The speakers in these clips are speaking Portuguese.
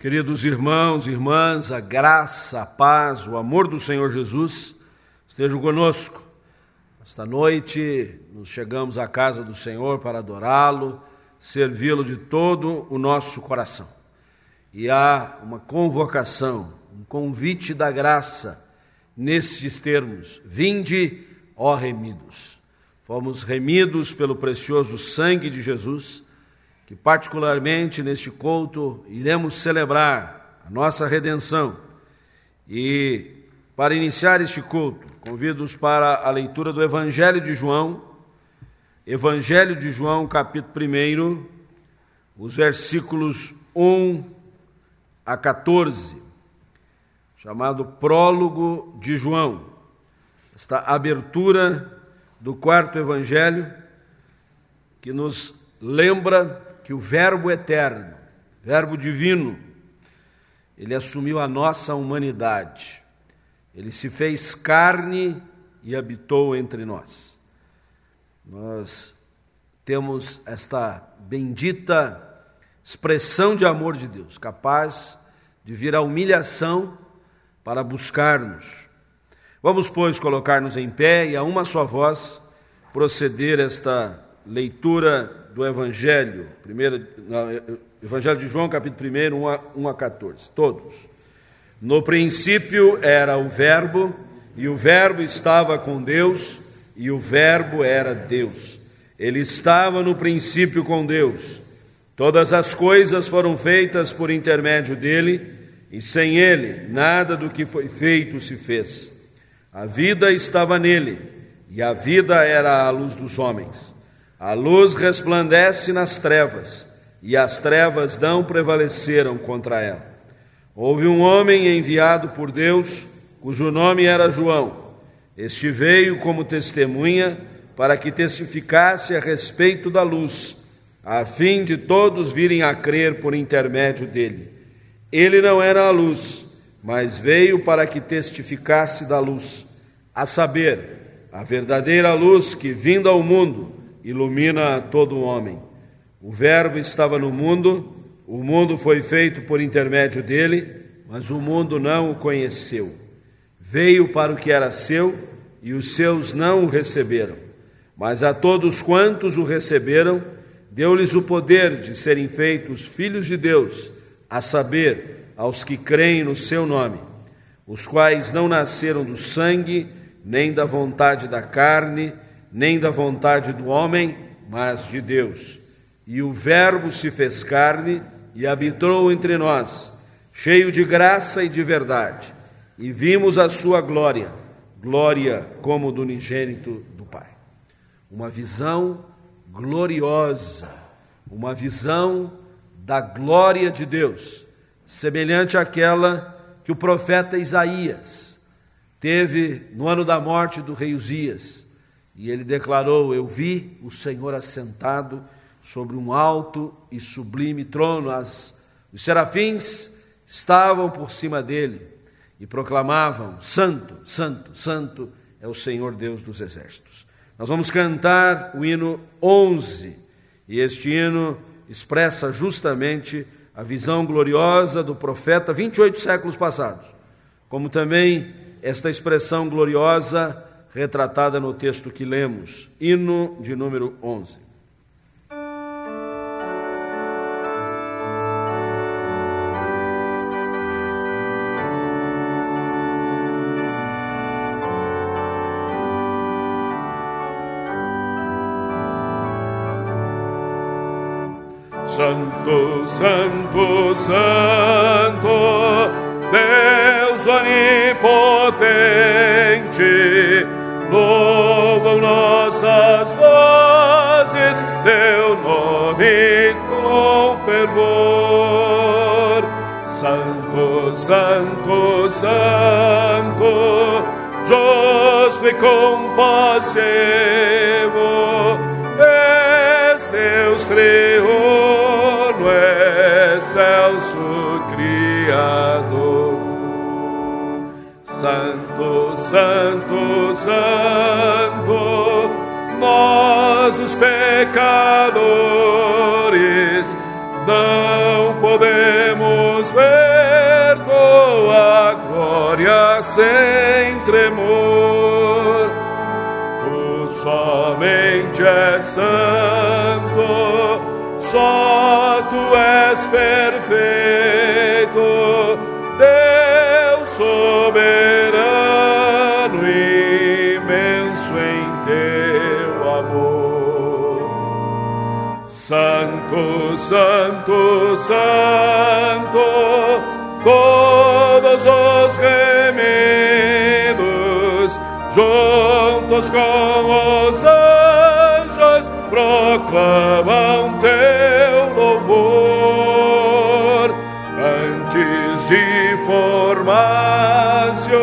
Queridos irmãos e irmãs, a graça, a paz, o amor do Senhor Jesus estejam conosco. Esta noite nos chegamos à casa do Senhor para adorá-lo, servi-lo de todo o nosso coração. E há uma convocação, um convite da graça nestes termos: vinde, ó remidos. Fomos remidos pelo precioso sangue de Jesus, que particularmente neste culto iremos celebrar a nossa redenção. E para iniciar este culto, convido-os para a leitura do Evangelho de João, capítulo 1, os versículos 1 a 14, chamado Prólogo de João. Esta abertura do quarto Evangelho, que nos lembra que o Verbo eterno, Verbo divino, ele assumiu a nossa humanidade. Ele se fez carne e habitou entre nós. Nós temos esta bendita expressão de amor de Deus, capaz de vir à humilhação para buscar-nos. Vamos, pois, colocar-nos em pé e a uma só voz proceder esta leitura do Evangelho, Evangelho de João, capítulo 1, 1 a 14, todos. No princípio era o Verbo, e o Verbo estava com Deus, e o Verbo era Deus. Ele estava no princípio com Deus. Todas as coisas foram feitas por intermédio dele, e sem ele nada do que foi feito se fez. A vida estava nele, e a vida era a luz dos homens. A luz resplandece nas trevas, e as trevas não prevaleceram contra ela. Houve um homem enviado por Deus, cujo nome era João. Este veio como testemunha para que testificasse a respeito da luz, a fim de todos virem a crer por intermédio dele. Ele não era a luz, mas veio para que testificasse da luz, a saber, a verdadeira luz que, vindo ao mundo, ilumina todo homem. O Verbo estava no mundo, o mundo foi feito por intermédio dele, mas o mundo não o conheceu. Veio para o que era seu, e os seus não o receberam. Mas a todos quantos o receberam, deu-lhes o poder de serem feitos filhos de Deus, a saber, aos que creem no seu nome, os quais não nasceram do sangue, nem da vontade da carne, nem da vontade do homem, mas de Deus. E o Verbo se fez carne e habitou entre nós, cheio de graça e de verdade, e vimos a sua glória, glória como do unigênito do Pai. Uma visão gloriosa, uma visão da glória de Deus, semelhante àquela que o profeta Isaías teve no ano da morte do rei Uzias. E ele declarou: eu vi o Senhor assentado sobre um alto e sublime trono. Os serafins estavam por cima dele e proclamavam: Santo, Santo, Santo é o Senhor Deus dos exércitos. Nós vamos cantar o hino 11, e este hino expressa justamente a visão gloriosa do profeta 28 séculos passados, como também esta expressão gloriosa retratada no texto que lemos, hino de número 11. Santo, Santo, Santo, Deus onipotente, louvam nossas vozes teu nome com fervor. Santo, Santo, Santo, justo e compassivo, és Deus Criador, no excelso Criador. Santo, Santo, Santo, nós os pecadores não podemos ver tua glória sem tremor. Tu somente és santo, só tu és perfeito, Deus soberano, imenso em teu amor. Santo, santo, santo, todos os gemidos, juntos com os anjos, proclamam teu louvor. Antes de formácio,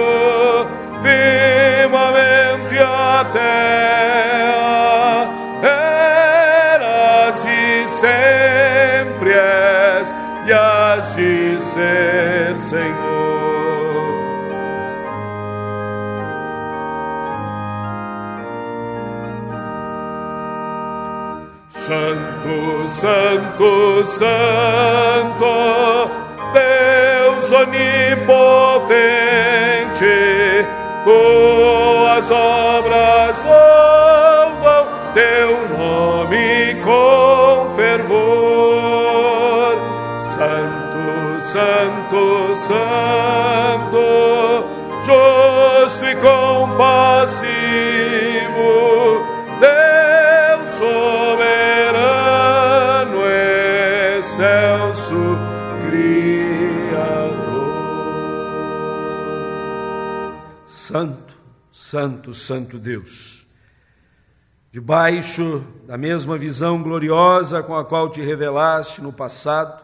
firmamente a terra, eras e sempre és, e has de ser, Senhor. Santo, santo, santo, Deus onipotente, tuas obras louvam teu nome com fervor. Santo, santo, santo, justo e compassivo, Deus soberano, excelso Criador. Santo, santo, santo Deus, debaixo da mesma visão gloriosa com a qual te revelaste no passado,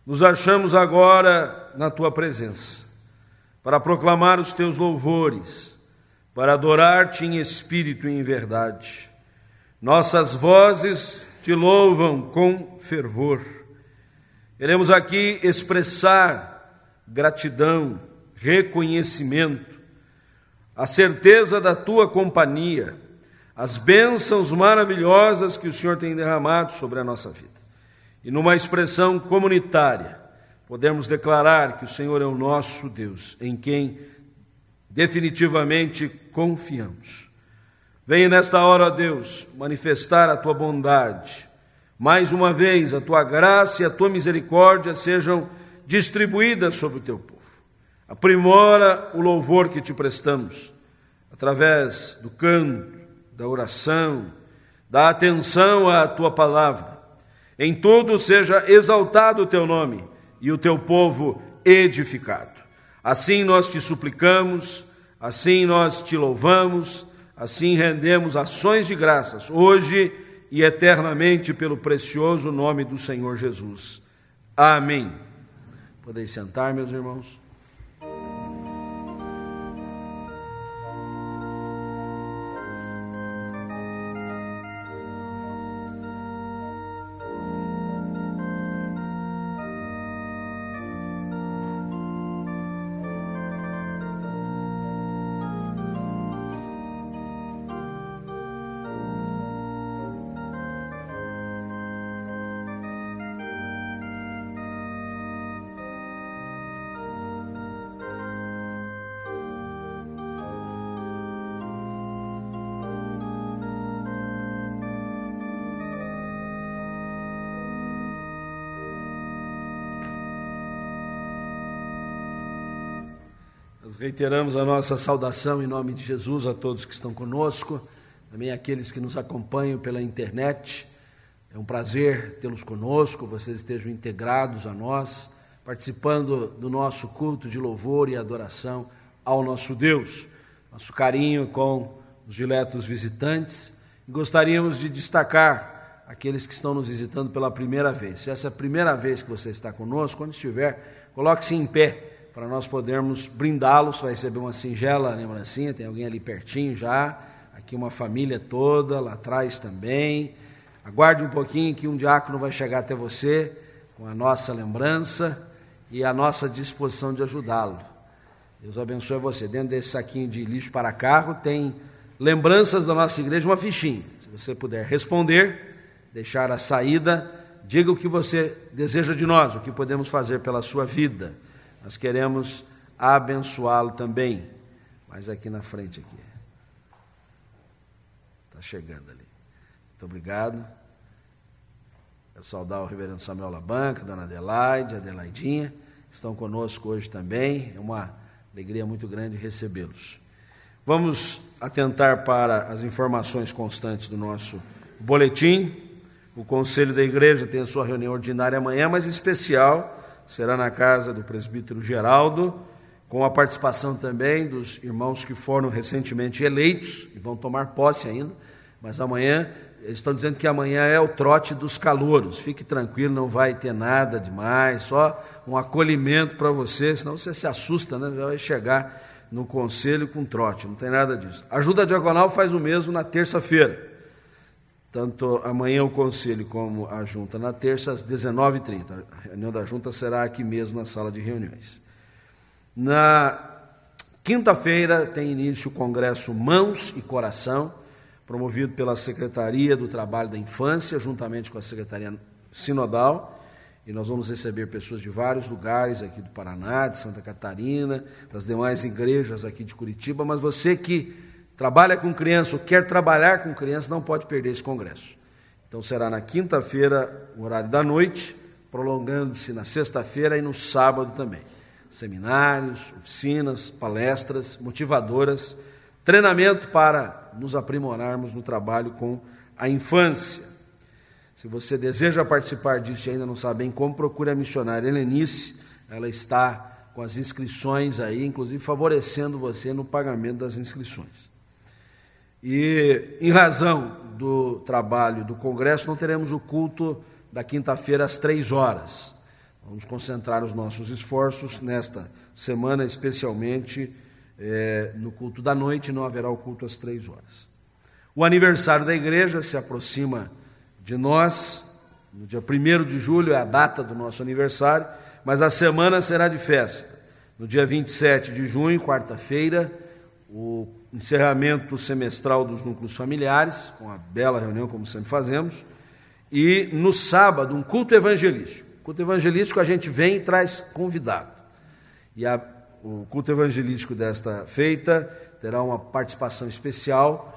nos achamos agora na tua presença, para proclamar os teus louvores, para adorar-te em espírito e em verdade. Nossas vozes te louvam com fervor. Queremos aqui expressar gratidão, reconhecimento, a certeza da tua companhia, as bênçãos maravilhosas que o Senhor tem derramado sobre a nossa vida. E numa expressão comunitária, podemos declarar que o Senhor é o nosso Deus, em quem definitivamente confiamos. Venha nesta hora, ó Deus, manifestar a tua bondade. Mais uma vez, a tua graça e a tua misericórdia sejam distribuídas sobre o teu povo. Aprimora o louvor que te prestamos, através do canto, da oração, da atenção à tua palavra. Em tudo seja exaltado o teu nome e o teu povo edificado. Assim nós te suplicamos, assim nós te louvamos, assim rendemos ações de graças, hoje e eternamente, pelo precioso nome do Senhor Jesus. Amém. Podem sentar, meus irmãos. Nós reiteramos a nossa saudação em nome de Jesus a todos que estão conosco, também aqueles que nos acompanham pela internet. É um prazer tê-los conosco, vocês estejam integrados a nós, participando do nosso culto de louvor e adoração ao nosso Deus. Nosso carinho com os diletos visitantes. Gostaríamos de destacar aqueles que estão nos visitando pela primeira vez. Se essa é a primeira vez que você está conosco, quando estiver, coloque-se em pé, para nós podermos brindá-los. Vai receber uma singela lembrancinha, tem alguém ali pertinho já, aqui uma família toda, lá atrás também. Aguarde um pouquinho que um diácono vai chegar até você com a nossa lembrança e a nossa disposição de ajudá-lo. Deus abençoe você. Dentro desse saquinho de lixo para carro tem lembranças da nossa igreja, uma fichinha. Se você puder responder, deixar a saída, diga o que você deseja de nós, o que podemos fazer pela sua vida. Nós queremos abençoá-lo também. Mas aqui na frente, aqui. Está chegando ali. Muito obrigado. Quero saudar o reverendo Samuel Labanca, dona Adelaide, Adelaidinha, que estão conosco hoje também. É uma alegria muito grande recebê-los. Vamos atentar para as informações constantes do nosso boletim. O Conselho da Igreja tem a sua reunião ordinária amanhã, mas especial, será na casa do presbítero Geraldo, com a participação também dos irmãos que foram recentemente eleitos, e vão tomar posse ainda, mas amanhã, eles estão dizendo que amanhã é o trote dos calouros. Fique tranquilo, não vai ter nada demais, só um acolhimento para você, senão você se assusta, né? Já vai chegar no conselho com trote, não tem nada disso. A Ajuda Diaconal faz o mesmo na terça-feira, tanto amanhã o conselho como a junta na terça às 19h30. A reunião da junta será aqui mesmo na sala de reuniões. Na quinta-feira tem início o congresso Mãos e Coração, promovido pela Secretaria do Trabalho da Infância, juntamente com a Secretaria Sinodal, e nós vamos receber pessoas de vários lugares aqui do Paraná, de Santa Catarina, das demais igrejas aqui de Curitiba, mas você que trabalha com criança ou quer trabalhar com criança não pode perder esse congresso. Então será na quinta-feira, no horário da noite, prolongando-se na sexta-feira e no sábado também. Seminários, oficinas, palestras motivadoras, treinamento para nos aprimorarmos no trabalho com a infância. Se você deseja participar disso e ainda não sabe bem como, procure a missionária Helenice, ela está com as inscrições aí, inclusive favorecendo você no pagamento das inscrições. E em razão do trabalho do congresso, não teremos o culto da quinta-feira às 3h. Vamos concentrar os nossos esforços nesta semana, especialmente no culto da noite, não haverá o culto às 3h. O aniversário da igreja se aproxima de nós, no dia 1º de julho é a data do nosso aniversário, mas a semana será de festa. No dia 27 de junho, quarta-feira, o encerramento semestral dos núcleos familiares, com a bela reunião, como sempre fazemos, e no sábado, um culto evangelístico. O culto evangelístico a gente vem e traz convidado. E o culto evangelístico desta feita terá uma participação especial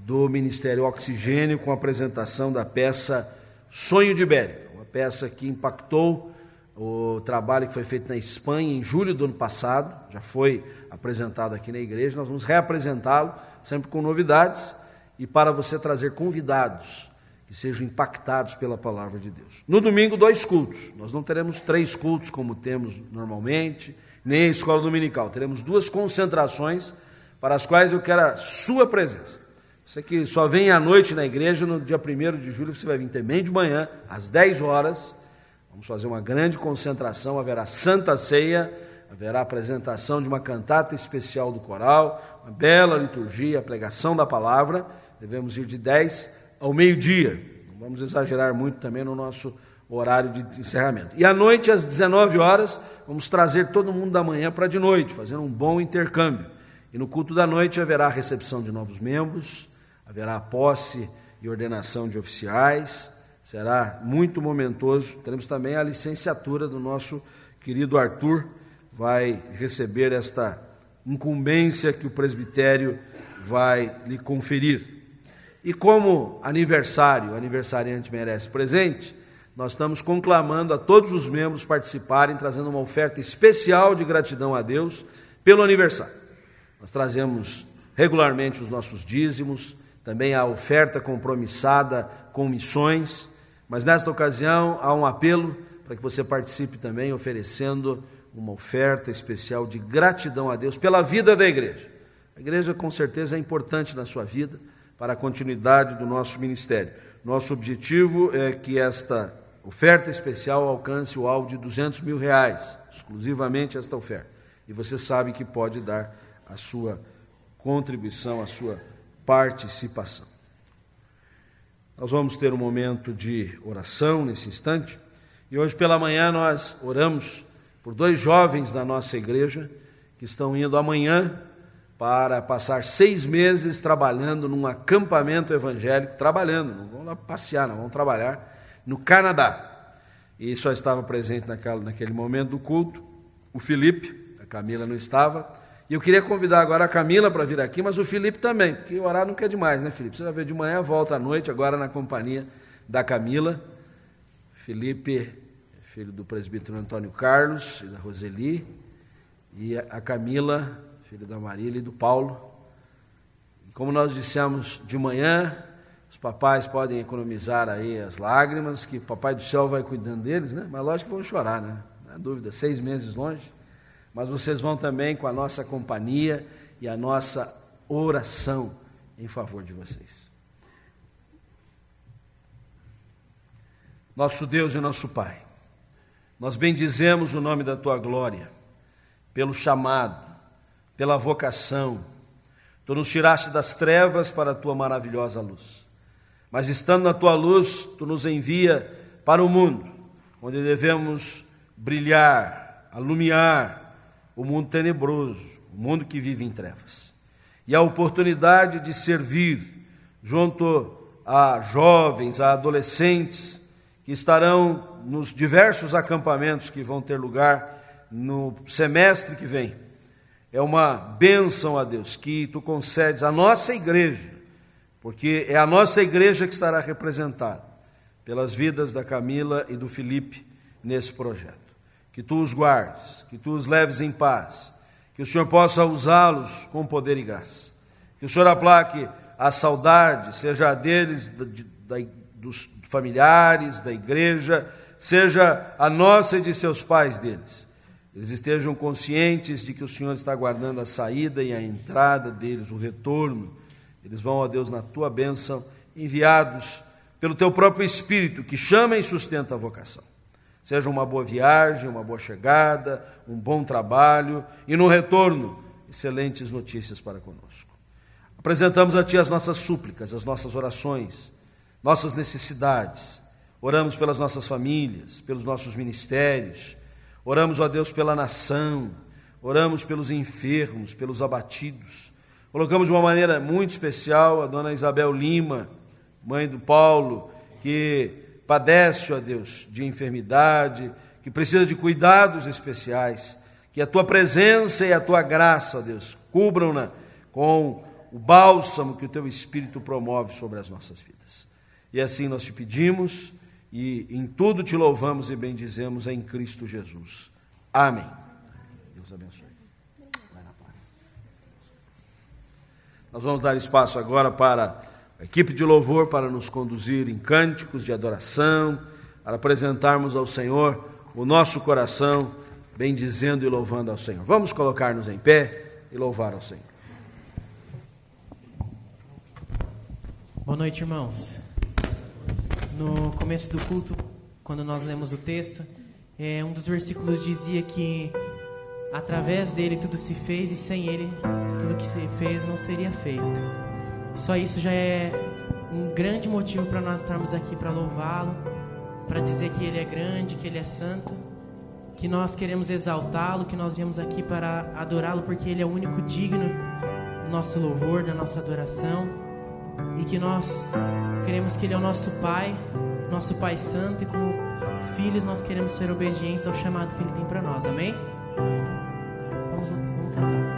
do Ministério Oxigênio, com a apresentação da peça Sonho de Ibérica, uma peça que impactou o trabalho que foi feito na Espanha em julho do ano passado, já foi apresentado aqui na igreja. Nós vamos reapresentá-lo, sempre com novidades, e para você trazer convidados que sejam impactados pela palavra de Deus. No domingo, 2 cultos. Nós não teremos 3 cultos como temos normalmente, nem a escola dominical. Teremos 2 concentrações para as quais eu quero a sua presença. Você que só vem à noite na igreja, no dia 1º de julho, você vai vir também de manhã, às 10h. Vamos fazer uma grande concentração, haverá Santa Ceia, haverá apresentação de uma cantata especial do coral, uma bela liturgia, a pregação da palavra. Devemos ir de 10 ao meio-dia. Não vamos exagerar muito também no nosso horário de encerramento. E à noite, às 19h, vamos trazer todo mundo da manhã para de noite, fazendo um bom intercâmbio. E no culto da noite haverá a recepção de novos membros, haverá a posse e ordenação de oficiais, será muito momentoso. Teremos também a licenciatura do nosso querido Arthur, vai receber esta incumbência que o presbitério vai lhe conferir. E como aniversário, o aniversariante merece presente, nós estamos conclamando a todos os membros participarem, trazendo uma oferta especial de gratidão a Deus pelo aniversário. Nós trazemos regularmente os nossos dízimos, também a oferta compromissada com missões, mas nesta ocasião há um apelo para que você participe também, oferecendo uma oferta especial de gratidão a Deus pela vida da igreja. A igreja com certeza é importante na sua vida, para a continuidade do nosso ministério. Nosso objetivo é que esta oferta especial alcance o alvo de R$200 mil, exclusivamente esta oferta. E você sabe que pode dar a sua contribuição, a sua participação. Nós vamos ter um momento de oração nesse instante, e hoje pela manhã nós oramos por 2 jovens da nossa igreja que estão indo amanhã para passar 6 meses trabalhando num acampamento evangélico, não vão lá passear, não vão trabalhar, no Canadá. e só estava presente naquele momento do culto, o Felipe, a Camila não estava, e eu queria convidar agora a Camila para vir aqui, mas o Felipe também, porque orar nunca é demais, né, Felipe? Você vai ver de manhã, volta à noite, agora na companhia da Camila. Felipe, filho do presbítero Antônio Carlos e da Roseli, e a Camila, filho da Marília e do Paulo. E como nós dissemos de manhã, os papais podem economizar aí as lágrimas, que o Papai do Céu vai cuidando deles, né? Mas lógico que vão chorar, né? Não há dúvida, 6 meses longe. Mas vocês vão também com a nossa companhia e a nossa oração em favor de vocês. Nosso Deus e nosso Pai, nós bendizemos o nome da Tua glória, pelo chamado, pela vocação. Tu nos tiraste das trevas para a Tua maravilhosa luz. Mas estando na Tua luz, Tu nos envia para o mundo, onde devemos brilhar, alumiar o mundo tenebroso, o mundo que vive em trevas. E a oportunidade de servir junto a jovens, a adolescentes, que estarão nos diversos acampamentos que vão ter lugar no semestre que vem. É uma bênção a Deus que Tu concedes à nossa igreja, porque é a nossa igreja que estará representada pelas vidas da Camila e do Felipe nesse projeto. Que Tu os guardes, que Tu os leves em paz, que o Senhor possa usá-los com poder e graça. Que o Senhor aplaque a saudade, seja a deles, dos familiares, da igreja, seja a nossa e de seus pais deles. Eles estejam conscientes de que o Senhor está guardando a saída e a entrada deles, o retorno. Eles vão, ó Deus, na Tua bênção, enviados pelo Teu próprio Espírito, que chama e sustenta a vocação. Seja uma boa viagem, uma boa chegada, um bom trabalho e no retorno, excelentes notícias para conosco. Apresentamos a Ti as nossas súplicas, as nossas orações, nossas necessidades. Oramos pelas nossas famílias, pelos nossos ministérios. Oramos, ó Deus, pela nação. Oramos pelos enfermos, pelos abatidos. Colocamos de uma maneira muito especial a dona Isabel Lima, mãe do Paulo, que padece, ó Deus, de enfermidade, que precisa de cuidados especiais, que a Tua presença e a Tua graça, ó Deus, cubram-na com o bálsamo que o Teu Espírito promove sobre as nossas vidas. E assim nós Te pedimos e em tudo Te louvamos e bendizemos em Cristo Jesus. Amém. Deus abençoe. Vai na paz. Nós vamos dar espaço agora para a equipe de louvor para nos conduzir em cânticos de adoração, para apresentarmos ao Senhor o nosso coração, bendizendo e louvando ao Senhor. Vamos colocar-nos em pé e louvar ao Senhor. Boa noite, irmãos. No começo do culto, quando nós lemos o texto, um dos versículos dizia que através dele tudo se fez e sem ele tudo que se fez não seria feito. Só isso já é um grande motivo para nós estarmos aqui para louvá-lo, para dizer que Ele é grande, que Ele é santo, que nós queremos exaltá-lo, que nós viemos aqui para adorá-lo, porque Ele é o único digno do nosso louvor, da nossa adoração, e que nós queremos que Ele é o nosso Pai Santo, e como filhos nós queremos ser obedientes ao chamado que Ele tem para nós, amém? Vamos cantar.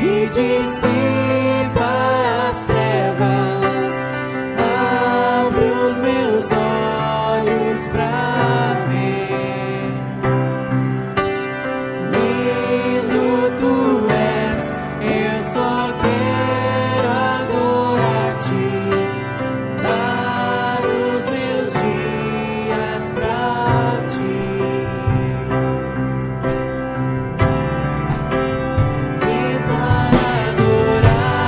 Que dissipa as trevas, abre os meus olhos pra ver. Lindo Tu és, eu só quero adorar-Te, dar os meus dias pra Ti. Adorar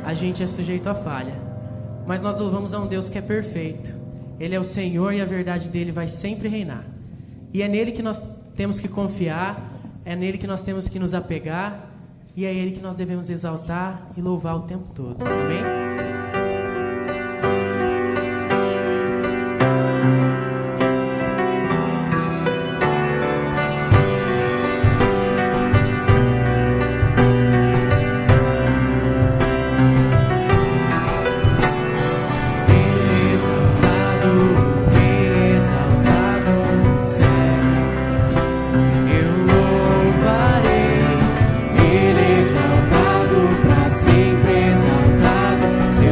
a gente é sujeito à falha. Mas nós louvamos a um Deus que é perfeito. Ele é o Senhor e a verdade dele vai sempre reinar. E é nele que nós temos que confiar, é nele que nós temos que nos apegar, e é ele que nós devemos exaltar e louvar o tempo todo. Amém? Ele exaltado, pra sempre exaltado.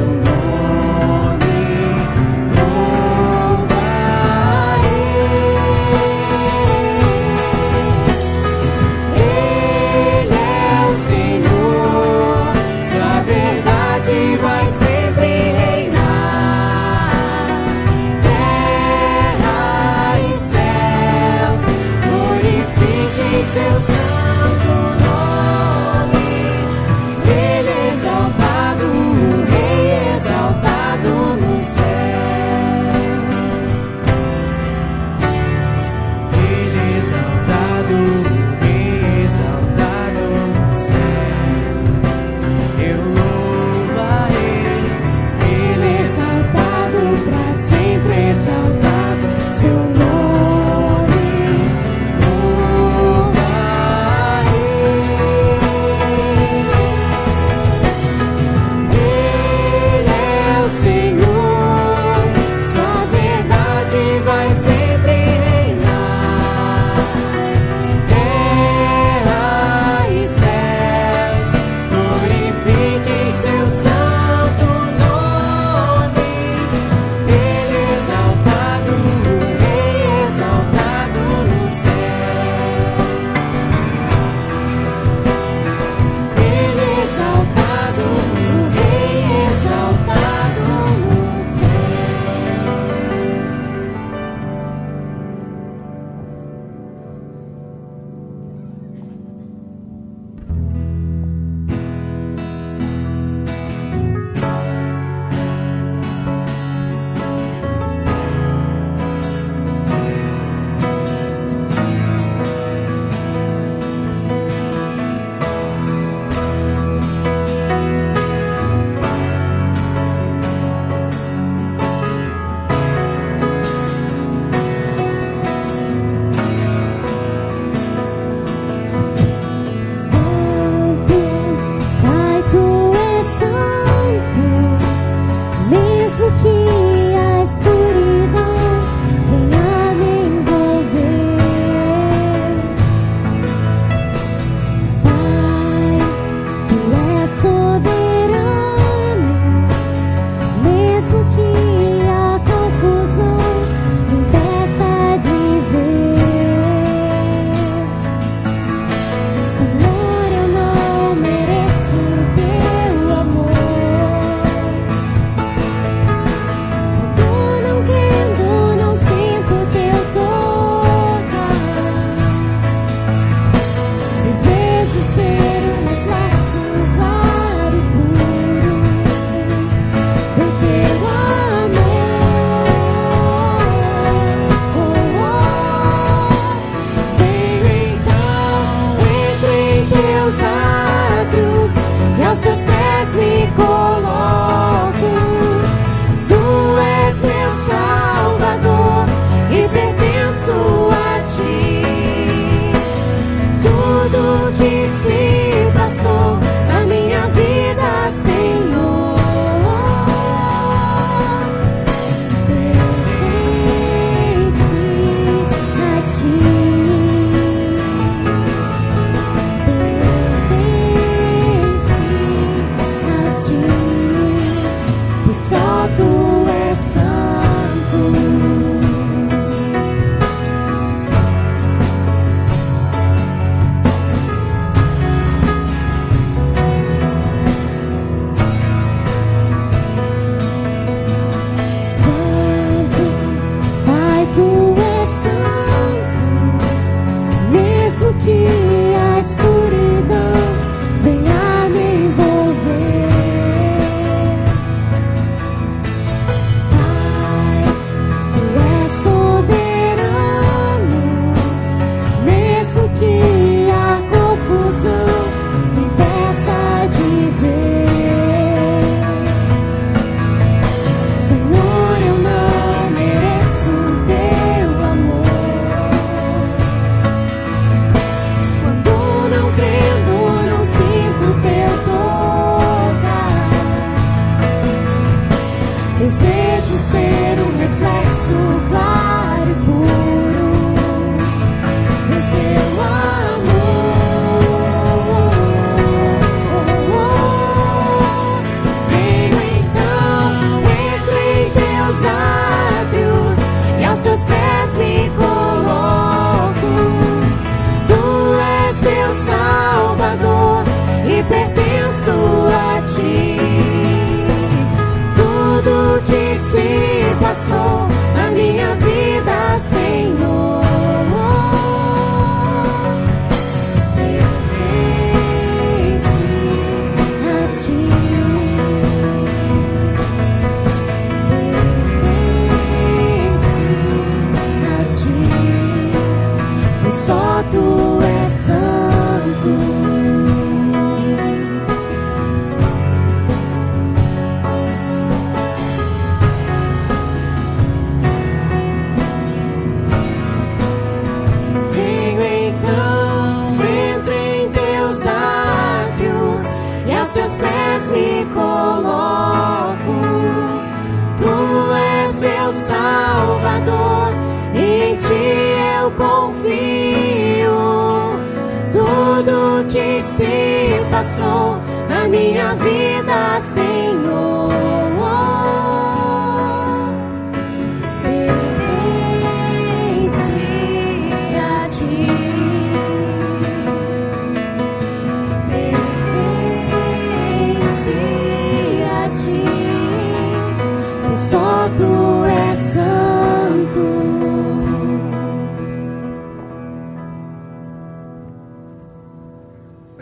minha vida, Senhor.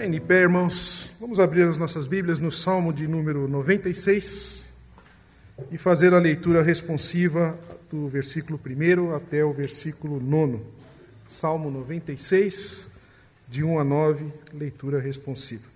De pé, irmãos, vamos abrir as nossas Bíblias no Salmo de número 96 e fazer a leitura responsiva do versículo 1 até o versículo 9. Salmo 96, de 1 a 9, leitura responsiva.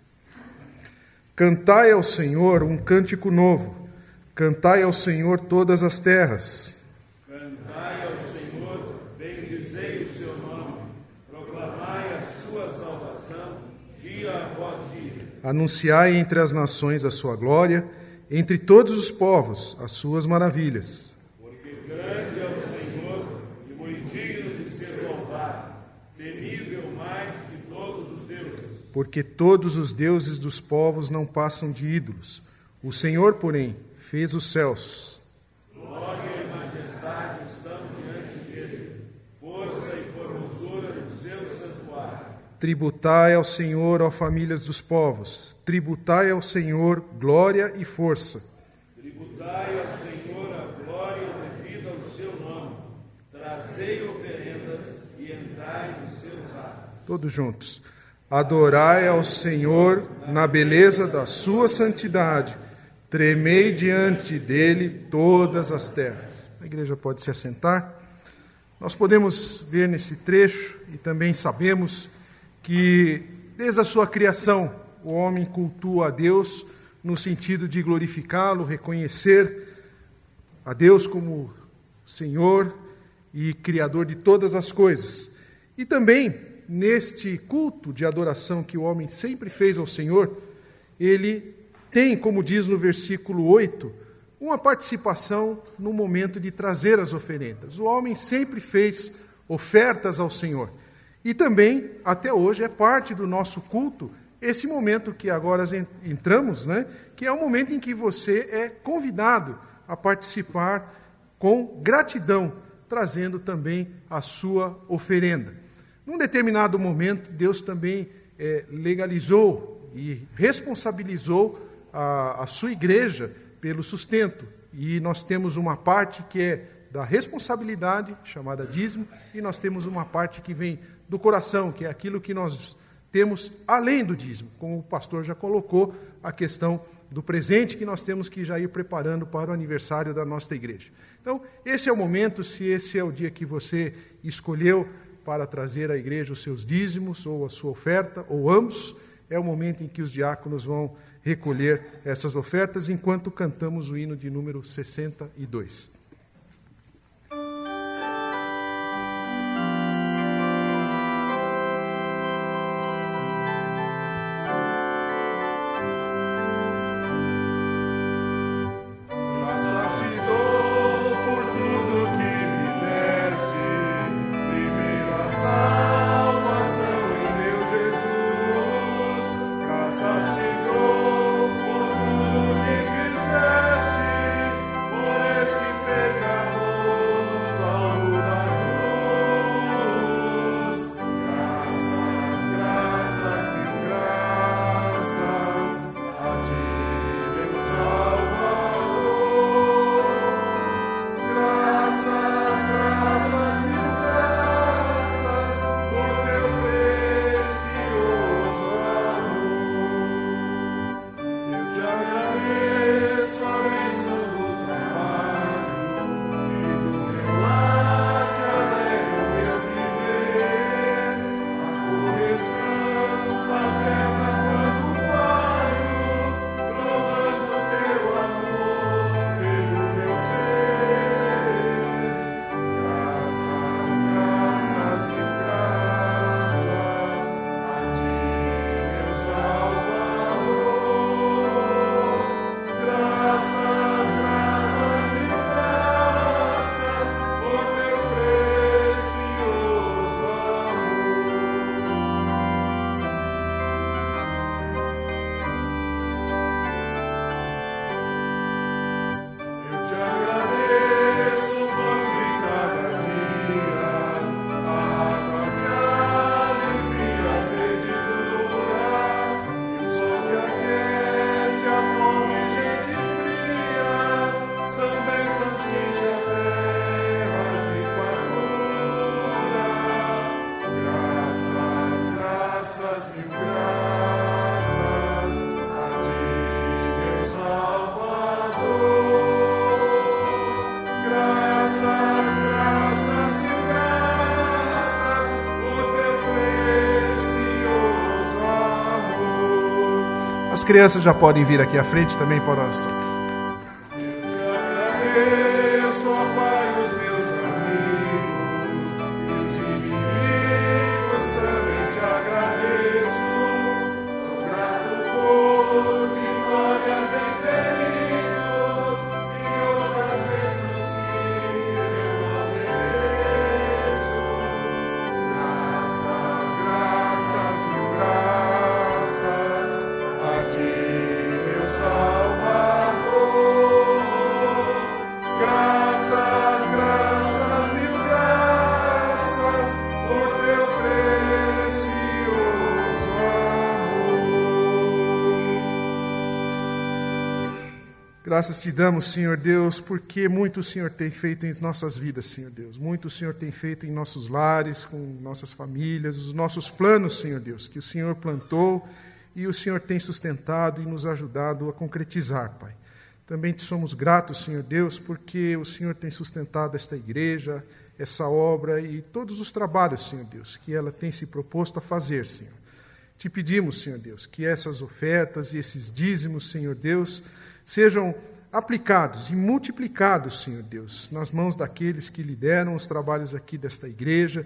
Cantai ao Senhor um cântico novo, cantai ao Senhor todas as terras. Cantai ao Senhor, bendizei o seu nome, proclamai a sua salvação, dia após dia. Anunciai entre as nações a sua glória, entre todos os povos as suas maravilhas. Porque grande é o Senhor e muito digno de ser louvado, temível mais que todos os deuses. Porque todos os deuses dos povos não passam de ídolos. O Senhor, porém, fez os céus. Glória e majestade estão diante dele, força e formosura no seu santuário. Tributai ao Senhor, ó famílias dos povos, tributai ao Senhor glória e força. Tributai ao Senhor a glória devida ao seu nome, trazei oferendas e entrai nos seus atos. Todos juntos. Adorai ao Senhor na beleza da sua santidade, tremei diante dele todas as terras. A igreja pode se assentar. Nós podemos ver nesse trecho e também sabemos que desde a sua criação o homem cultua a Deus no sentido de glorificá-lo, reconhecer a Deus como Senhor e Criador de todas as coisas. E também neste culto de adoração que o homem sempre fez ao Senhor, ele tem, como diz no versículo 8, uma participação no momento de trazer as oferendas. O homem sempre fez ofertas ao Senhor. E também, até hoje, é parte do nosso culto, esse momento que agora entramos, que é o momento em que você é convidado a participar com gratidão, trazendo também a sua oferenda. Num determinado momento, Deus também legalizou e responsabilizou a sua igreja pelo sustento. E nós temos uma parte que é da responsabilidade, chamada dízimo, e nós temos uma parte que vem do coração, que é aquilo que nós temos além do dízimo. Como o pastor já colocou, a questão do presente que nós temos que já ir preparando para o aniversário da nossa igreja. Então, esse é o momento, se esse é o dia que você escolheu para trazer à igreja os seus dízimos, ou a sua oferta, ou ambos, é o momento em que os diáconos vão recolher essas ofertas, enquanto cantamos o hino de número 62. Por este crianças já podem vir aqui à frente também para a oração. Agradeço, ó Pai, os meus amigos, e os inimigos também te agradeço. Sou grato por vitórias em perigos e outras bênçãos que eu não mereço. Graças, mil graças a ti, meu Salvador. Graças, mil graças por teu precioso amor. Graças te damos, Senhor Deus, porque muito o Senhor tem feito em nossas vidas, Senhor Deus. Muito o Senhor tem feito em nossos lares, com nossas famílias, os nossos planos, Senhor Deus, que o Senhor plantou e o Senhor tem sustentado e nos ajudado a concretizar, Pai. Também te somos gratos, Senhor Deus, porque o Senhor tem sustentado esta igreja, essa obra e todos os trabalhos, Senhor Deus, que ela tem se proposto a fazer, Senhor. Te pedimos, Senhor Deus, que essas ofertas e esses dízimos, Senhor Deus, sejam aplicados e multiplicados, Senhor Deus, nas mãos daqueles que lideram os trabalhos aqui desta igreja,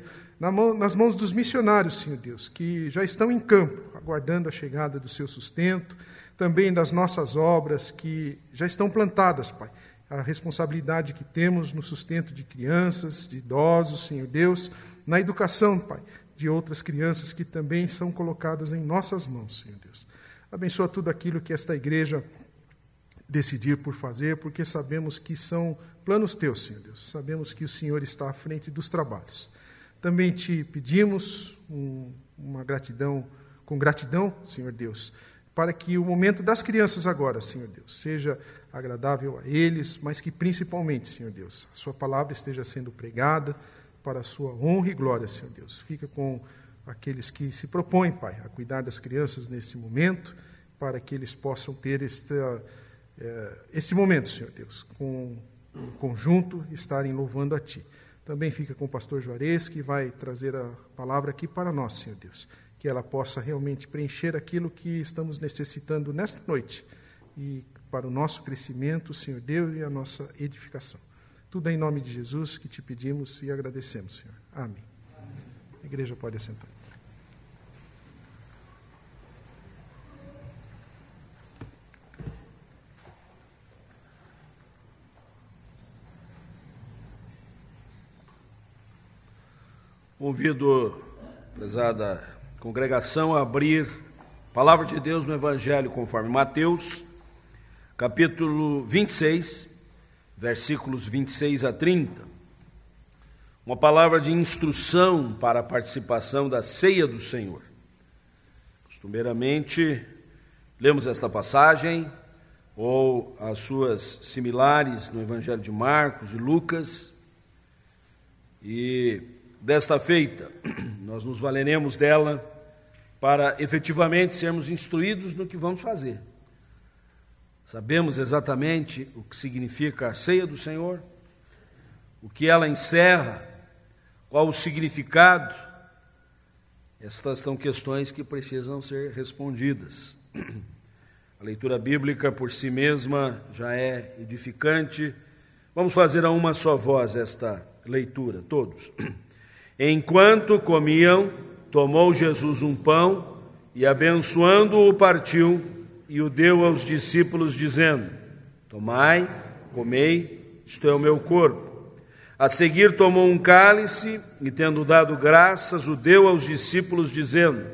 nas mãos dos missionários, Senhor Deus, que já estão em campo, aguardando a chegada do seu sustento, também das nossas obras que já estão plantadas, Pai. A responsabilidade que temos no sustento de crianças, de idosos, Senhor Deus, na educação, Pai, de outras crianças que também são colocadas em nossas mãos, Senhor Deus. Abençoa tudo aquilo que esta igreja decidir por fazer, porque sabemos que são planos teus, Senhor Deus. Sabemos que o Senhor está à frente dos trabalhos. Também te pedimos uma gratidão, com gratidão, Senhor Deus, para que o momento das crianças agora, Senhor Deus, seja agradável a eles, mas que principalmente, Senhor Deus, a sua palavra esteja sendo pregada para a sua honra e glória, Senhor Deus. Fica com aqueles que se propõem, Pai, a cuidar das crianças nesse momento, para que eles possam ter esse momento, Senhor Deus, com em conjunto, estarem louvando a Ti. Também fica com o pastor Juarez, que vai trazer a palavra aqui para nós, Senhor Deus, que ela possa realmente preencher aquilo que estamos necessitando nesta noite e para o nosso crescimento, Senhor Deus, e a nossa edificação. Tudo em nome de Jesus que te pedimos e agradecemos, Senhor. Amém. A igreja pode assentar. Convido, prezada congregação, a abrir a palavra de Deus no Evangelho conforme Mateus, capítulo 26, versículos 26 a 30. Uma palavra de instrução para a participação da ceia do Senhor. Costumeiramente, lemos esta passagem, ou as suas similares no Evangelho de Marcos e Lucas, e desta feita, nós nos valeremos dela para efetivamente sermos instruídos no que vamos fazer. Sabemos exatamente o que significa a ceia do Senhor, o que ela encerra, qual o significado. Estas são questões que precisam ser respondidas. A leitura bíblica por si mesma já é edificante. Vamos fazer a uma só voz esta leitura, todos. Enquanto comiam, tomou Jesus um pão e, abençoando-o, partiu e o deu aos discípulos, dizendo: tomai, comei, isto é o meu corpo. A seguir tomou um cálice e, tendo dado graças, o deu aos discípulos, dizendo: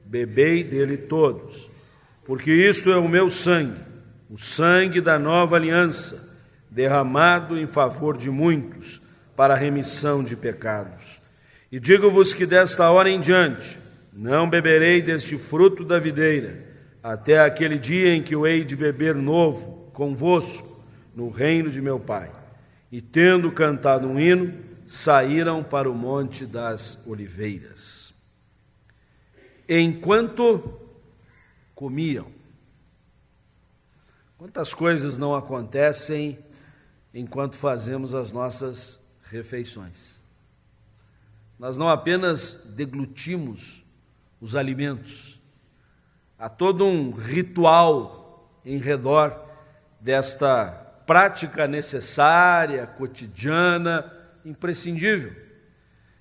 bebei dele todos, porque isto é o meu sangue, o sangue da nova aliança, derramado em favor de muitos, para a remissão de pecados. E digo-vos que desta hora em diante não beberei deste fruto da videira, até aquele dia em que o hei de beber novo convosco no reino de meu Pai. E tendo cantado um hino, saíram para o Monte das Oliveiras. Enquanto comiam. Quantas coisas não acontecem enquanto fazemos as nossas refeições? Nós não apenas deglutimos os alimentos, há todo um ritual em redor desta prática necessária, cotidiana, imprescindível.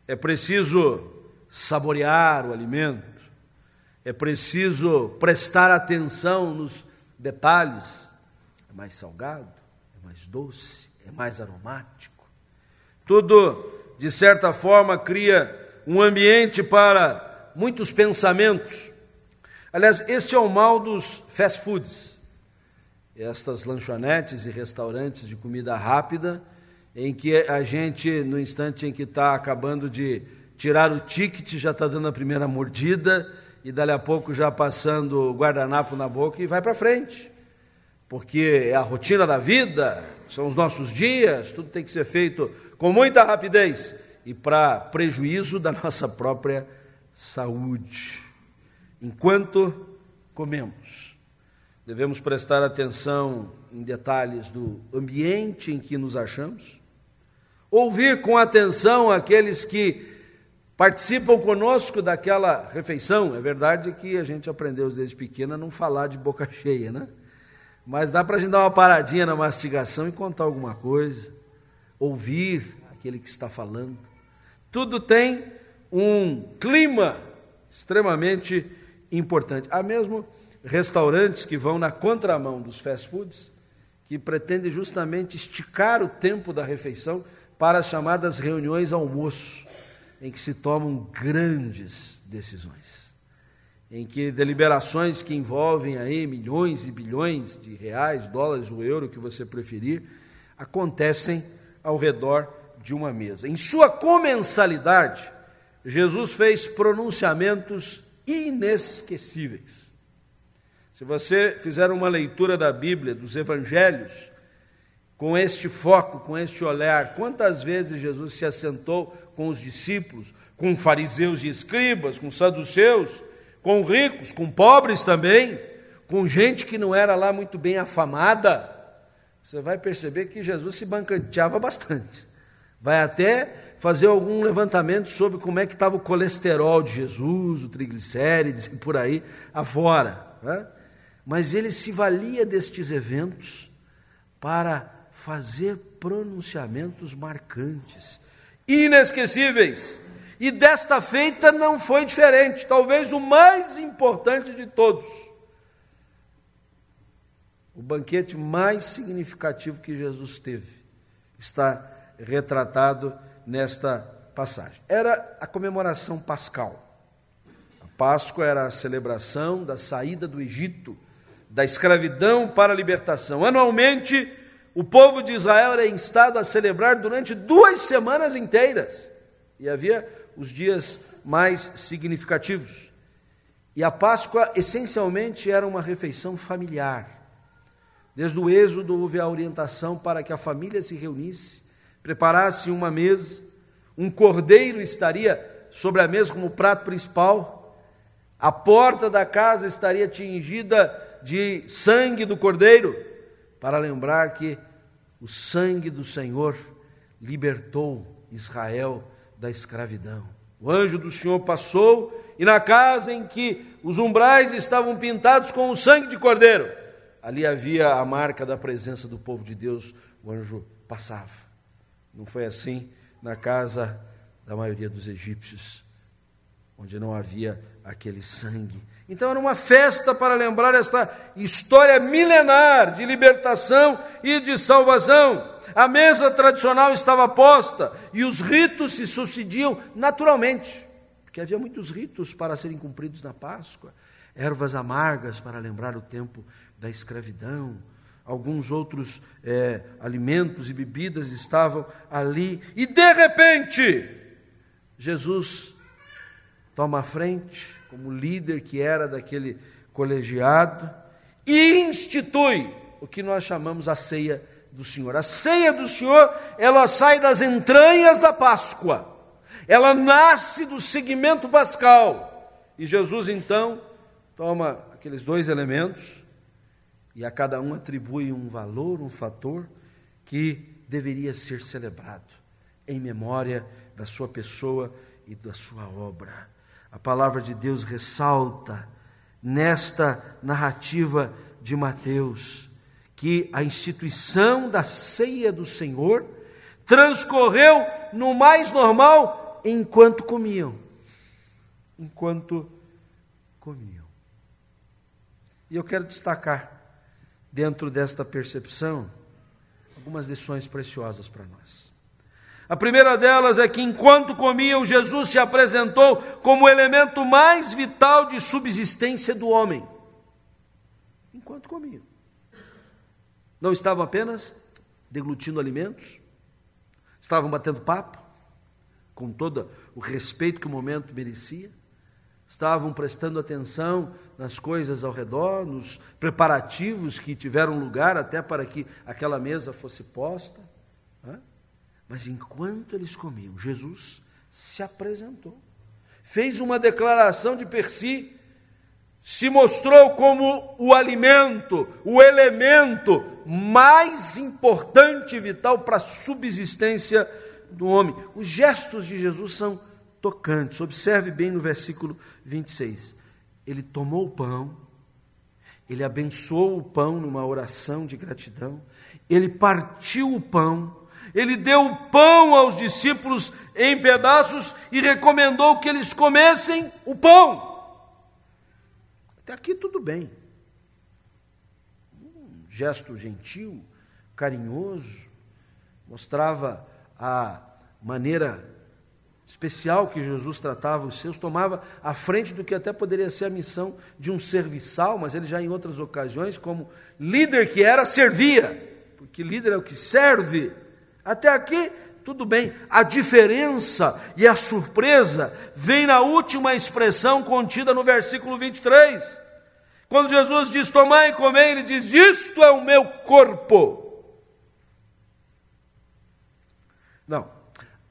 É preciso saborear o alimento, é preciso prestar atenção nos detalhes. É mais salgado, é mais doce, é mais aromático. Tudo, de certa forma, cria um ambiente para muitos pensamentos. Aliás, este é o mal dos fast foods, estas lanchonetes e restaurantes de comida rápida, em que a gente, no instante em que está acabando de tirar o ticket, já está dando a primeira mordida, e dali a pouco já passando o guardanapo na boca e vai para frente. Porque é a rotina da vida, são os nossos dias, tudo tem que ser feito com muita rapidez e para prejuízo da nossa própria saúde. Enquanto comemos, devemos prestar atenção em detalhes do ambiente em que nos achamos, ouvir com atenção aqueles que participam conosco daquela refeição. É verdade que a gente aprendeu desde pequeno a não falar de boca cheia, né? Mas dá para a gente dar uma paradinha na mastigação e contar alguma coisa, ouvir aquele que está falando. Tudo tem um clima extremamente importante. Há mesmo restaurantes que vão na contramão dos fast foods, que pretendem justamente esticar o tempo da refeição para as chamadas reuniões almoço, em que se tomam grandes decisões, em que deliberações que envolvem aí milhões e bilhões de reais, dólares, o euro, que você preferir, acontecem ao redor de uma mesa. Em sua comensalidade, Jesus fez pronunciamentos inesquecíveis. Se você fizer uma leitura da Bíblia, dos Evangelhos, com este foco, com este olhar, quantas vezes Jesus se assentou com os discípulos, com fariseus e escribas, com saduceus, com ricos, com pobres também, com gente que não era lá muito bem afamada, você vai perceber que Jesus se banqueteava bastante. Vai até fazer algum levantamento sobre como é que estava o colesterol de Jesus, o triglicérides e por aí afora, né? Mas ele se valia destes eventos para fazer pronunciamentos marcantes, inesquecíveis. E desta feita não foi diferente, talvez o mais importante de todos. O banquete mais significativo que Jesus teve está retratado nesta passagem. Era a comemoração pascal. A Páscoa era a celebração da saída do Egito, da escravidão para a libertação. Anualmente, o povo de Israel era instado a celebrar durante 2 semanas inteiras. E havia os dias mais significativos. E a Páscoa, essencialmente, era uma refeição familiar. Desde o Êxodo houve a orientação para que a família se reunisse, preparasse uma mesa, um cordeiro estaria sobre a mesa como prato principal, a porta da casa estaria tingida de sangue do cordeiro, para lembrar que o sangue do Senhor libertou Israel da escravidão. O anjo do Senhor passou, e na casa em que os umbrais estavam pintados com o sangue de cordeiro, ali havia a marca da presença do povo de Deus, o anjo passava. Não foi assim na casa da maioria dos egípcios, onde não havia aquele sangue. Então era uma festa para lembrar esta história milenar de libertação e de salvação. A mesa tradicional estava posta e os ritos se sucediam naturalmente, porque havia muitos ritos para serem cumpridos na Páscoa, ervas amargas para lembrar o tempo da escravidão, alguns outros alimentos e bebidas estavam ali, e de repente, Jesus toma a frente, como líder que era daquele colegiado, e institui o que nós chamamos a ceia do Senhor. A ceia do Senhor, ela sai das entranhas da Páscoa, ela nasce do segmento pascal, e Jesus então toma aqueles 2 elementos, e a cada um atribui um valor, um fator que deveria ser celebrado em memória da sua pessoa e da sua obra. A palavra de Deus ressalta nesta narrativa de Mateus, que a instituição da ceia do Senhor transcorreu no mais normal enquanto comiam. Enquanto comiam. E eu quero destacar, dentro desta percepção, algumas lições preciosas para nós. A primeira delas é que, enquanto comiam, Jesus se apresentou como o elemento mais vital de subsistência do homem. Enquanto comiam. Não estavam apenas deglutindo alimentos, estavam batendo papo, com todo o respeito que o momento merecia, estavam prestando atenção nas coisas ao redor, nos preparativos que tiveram lugar até para que aquela mesa fosse posta. Mas enquanto eles comiam, Jesus se apresentou, fez uma declaração de per si, se mostrou como o alimento, o elemento mais importante e vital para a subsistência do homem. Os gestos de Jesus são tocantes. Observe bem no versículo 26. Ele tomou o pão, ele abençoou o pão numa oração de gratidão, ele partiu o pão, ele deu o pão aos discípulos em pedaços e recomendou que eles comessem o pão. Até aqui tudo bem. Um gesto gentil, carinhoso, mostrava a maneira especial que Jesus tratava os seus, tomava à frente do que até poderia ser a missão de um serviçal, mas ele já em outras ocasiões, como líder que era, servia, porque líder é o que serve. Até aqui tudo bem. A diferença e a surpresa vem na última expressão contida no versículo 23. Quando Jesus diz, tomai e comei, ele diz, isto é o meu corpo. Não,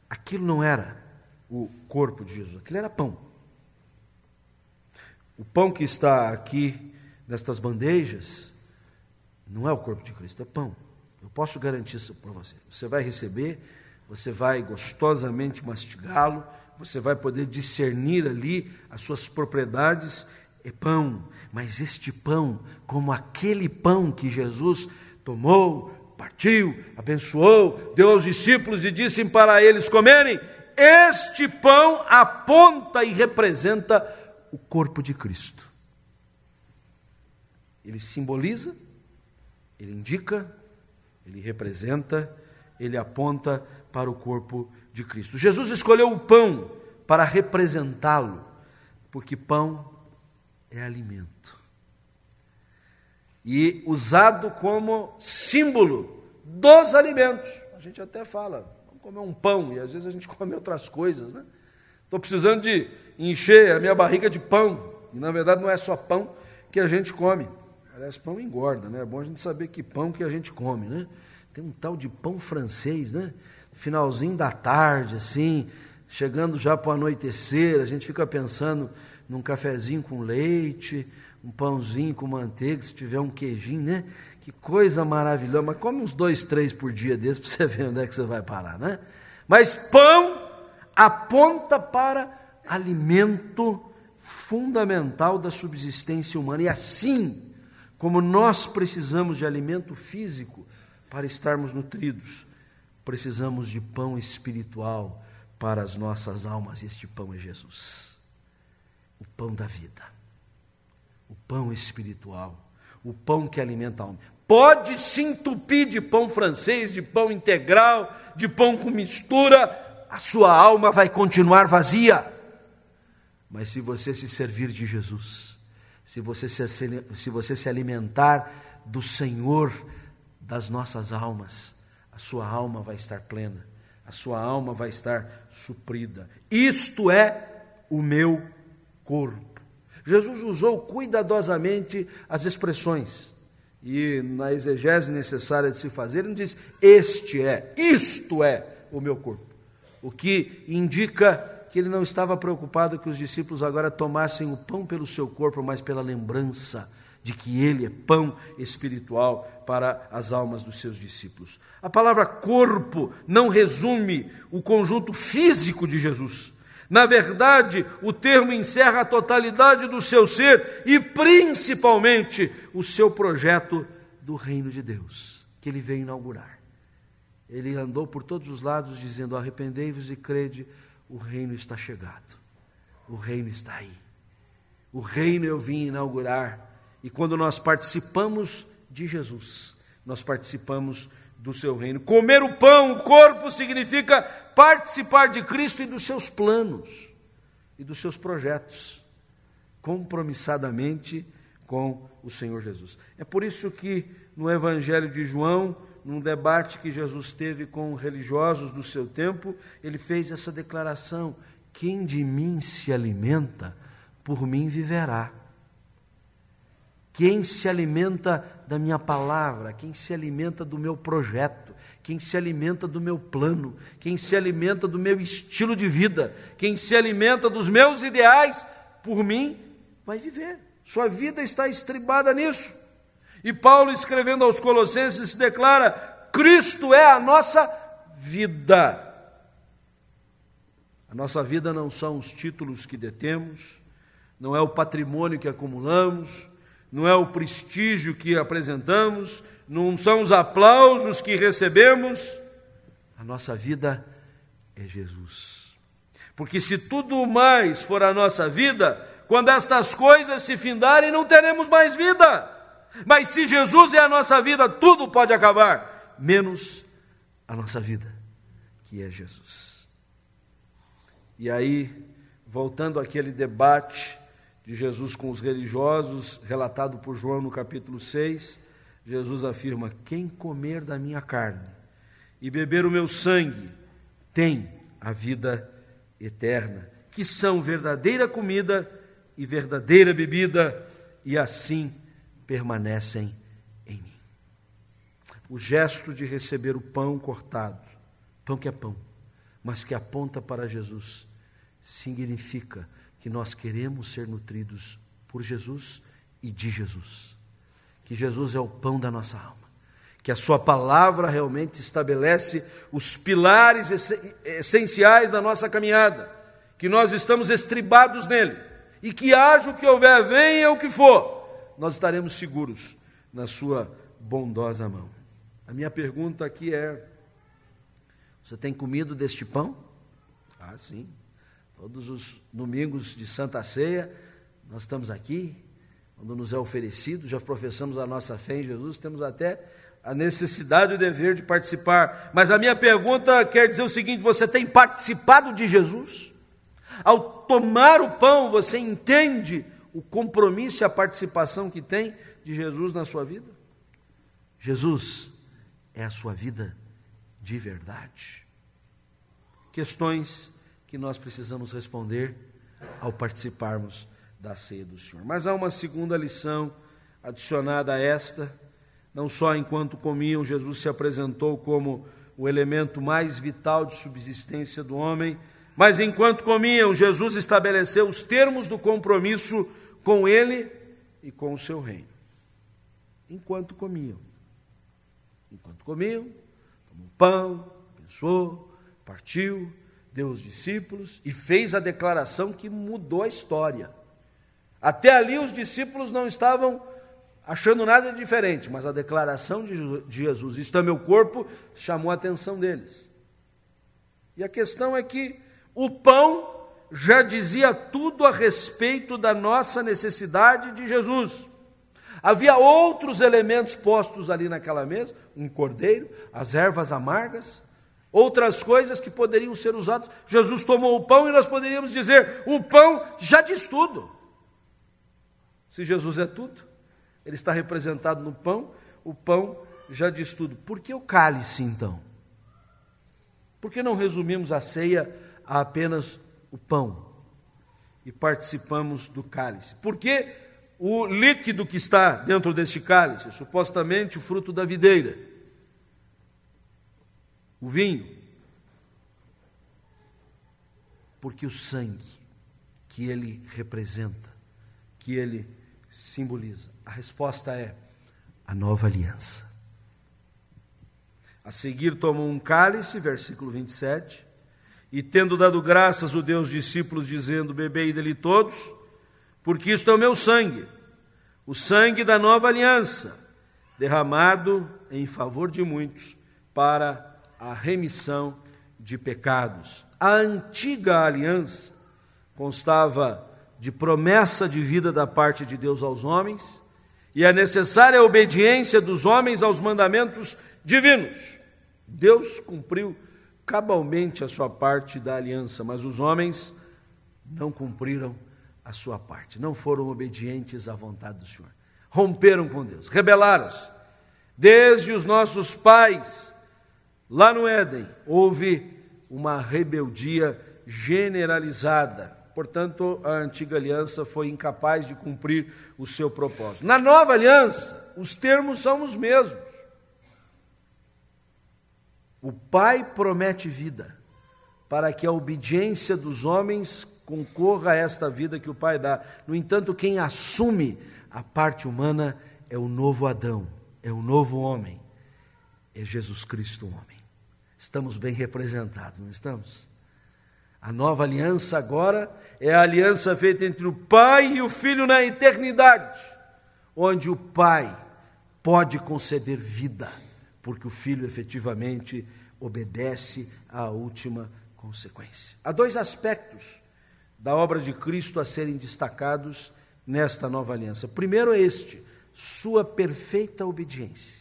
aquilo não era o corpo de Jesus, aquilo era pão. O pão que está aqui nestas bandejas não é o corpo de Cristo, é pão. Eu posso garantir isso para você. Você vai receber, você vai gostosamente mastigá-lo, você vai poder discernir ali as suas propriedades. É pão, mas este pão, como aquele pão que Jesus tomou, partiu, abençoou, deu aos discípulos e disse para eles comerem, este pão aponta e representa o corpo de Cristo. Ele simboliza, ele indica, ele representa, ele aponta para o corpo de Cristo. Jesus escolheu o pão para representá-lo, porque pão é alimento. E usado como símbolo dos alimentos. A gente até fala, vamos comer um pão, e às vezes a gente come outras coisas, né? Estou precisando de encher a minha barriga de pão, e na verdade não é só pão que a gente come. Aliás, pão engorda, né? É bom a gente saber que pão que a gente come, né? Tem um tal de pão francês, né? Finalzinho da tarde, assim, chegando já para o anoitecer, a gente fica pensando num cafezinho com leite, um pãozinho com manteiga, se tiver um queijinho, né? Que coisa maravilhosa, mas come uns 2, 3 por dia desses para você ver onde é que você vai parar, né? Mas pão aponta para alimento fundamental da subsistência humana, e assim como nós precisamos de alimento físico para estarmos nutridos, precisamos de pão espiritual para as nossas almas, e este pão é Jesus. O pão da vida, o pão espiritual, o pão que alimenta a alma. Pode se entupir de pão francês, de pão integral, de pão com mistura, a sua alma vai continuar vazia. Mas se você se servir de Jesus, se você se alimentar do Senhor das nossas almas, a sua alma vai estar plena, a sua alma vai estar suprida. Isto é o meu corpo. Jesus usou cuidadosamente as expressões, e na exegese necessária de se fazer, ele não diz, isto é o meu corpo, o que indica que ele não estava preocupado que os discípulos agora tomassem o pão pelo seu corpo, mas pela lembrança de que ele é pão espiritual para as almas dos seus discípulos. A palavra corpo não resume o conjunto físico de Jesus, Na verdade, o termo encerra a totalidade do seu ser e principalmente o seu projeto do reino de Deus, que ele veio inaugurar. Ele andou por todos os lados dizendo: arrependei-vos e crede, o reino está chegado, o reino está aí, o reino eu vim inaugurar. E quando nós participamos de Jesus, nós participamos do seu reino. Comer o pão, o corpo, significa participar de Cristo e dos seus planos e dos seus projetos, compromissadamente com o Senhor Jesus. É por isso que no Evangelho de João, num debate que Jesus teve com religiosos do seu tempo, ele fez essa declaração: quem de mim se alimenta, por mim viverá. Quem se alimenta da minha palavra, quem se alimenta do meu projeto, quem se alimenta do meu plano, quem se alimenta do meu estilo de vida, quem se alimenta dos meus ideais, por mim vai viver. Sua vida está estribada nisso. E Paulo, escrevendo aos Colossenses, declara: Cristo é a nossa vida. A nossa vida não são os títulos que detemos, não é o patrimônio que acumulamos, não é o prestígio que apresentamos, não são os aplausos que recebemos. A nossa vida é Jesus. Porque se tudo mais for a nossa vida, quando estas coisas se findarem, não teremos mais vida. Mas se Jesus é a nossa vida, tudo pode acabar, menos a nossa vida, que é Jesus. E aí, voltando àquele debate de Jesus com os religiosos, relatado por João no capítulo 6, Jesus afirma: quem comer da minha carne e beber o meu sangue tem a vida eterna, que são verdadeira comida e verdadeira bebida, e assim permanecem em mim. O gesto de receber o pão cortado, pão que é pão, mas que aponta para Jesus, significa que nós queremos ser nutridos por Jesus e de Jesus. Que Jesus é o pão da nossa alma. Que a sua palavra realmente estabelece os pilares essenciais da nossa caminhada. Que nós estamos estribados nele. E que haja o que houver, venha o que for, nós estaremos seguros na sua bondosa mão. A minha pergunta aqui é: você tem comido deste pão? Ah, sim. Todos os domingos de Santa Ceia, nós estamos aqui, quando nos é oferecido, já professamos a nossa fé em Jesus, temos até a necessidade e o dever de participar. Mas a minha pergunta quer dizer o seguinte: você tem participado de Jesus? Ao tomar o pão, você entende o compromisso e a participação que tem de Jesus na sua vida? Jesus é a sua vida de verdade. Questões que nós precisamos responder ao participarmos da ceia do Senhor. Mas há uma segunda lição adicionada a esta. Não só enquanto comiam, Jesus se apresentou como o elemento mais vital de subsistência do homem, mas enquanto comiam, Jesus estabeleceu os termos do compromisso com ele e com o seu reino. Enquanto comiam, tomou pão, abençoou, partiu, deu aos discípulos e fez a declaração que mudou a história. Até ali os discípulos não estavam achando nada diferente, mas a declaração de Jesus, isto é meu corpo, chamou a atenção deles. E a questão é que o pão já dizia tudo a respeito da nossa necessidade de Jesus. Havia outros elementos postos ali naquela mesa, um cordeiro, as ervas amargas, outras coisas que poderiam ser usadas. Jesus tomou o pão e nós poderíamos dizer: o pão já diz tudo. Se Jesus é tudo, ele está representado no pão, o pão já diz tudo. Por que o cálice, então? Por que não resumimos a ceia a apenas o pão e participamos do cálice? Por que o líquido que está dentro deste cálice, supostamente o fruto da videira, o vinho? Porque o sangue que ele representa, que ele simboliza. A resposta é a nova aliança. A seguir tomam um cálice, versículo 27, E tendo dado graças, o deu aos discípulos, dizendo: bebei dele todos, porque isto é o meu sangue, o sangue da nova aliança, derramado em favor de muitos para a remissão de pecados. A antiga aliança constava de promessa de vida da parte de Deus aos homens e a necessária obediência dos homens aos mandamentos divinos. Deus cumpriu cabalmente a sua parte da aliança, mas os homens não cumpriram a sua parte, não foram obedientes à vontade do Senhor. Romperam com Deus, rebelaram-se. Desde os nossos pais, lá no Éden, houve uma rebeldia generalizada. Portanto, a antiga aliança foi incapaz de cumprir o seu propósito. Na nova aliança, os termos são os mesmos. O Pai promete vida, para que a obediência dos homens concorra a esta vida que o Pai dá. No entanto, quem assume a parte humana é o novo Adão, é o novo homem, é Jesus Cristo, o homem. Estamos bem representados, não estamos? A nova aliança agora é a aliança feita entre o Pai e o Filho na eternidade, onde o Pai pode conceder vida, porque o Filho efetivamente obedece à última consequência. Há dois aspectos da obra de Cristo a serem destacados nesta nova aliança. O primeiro é este: sua perfeita obediência.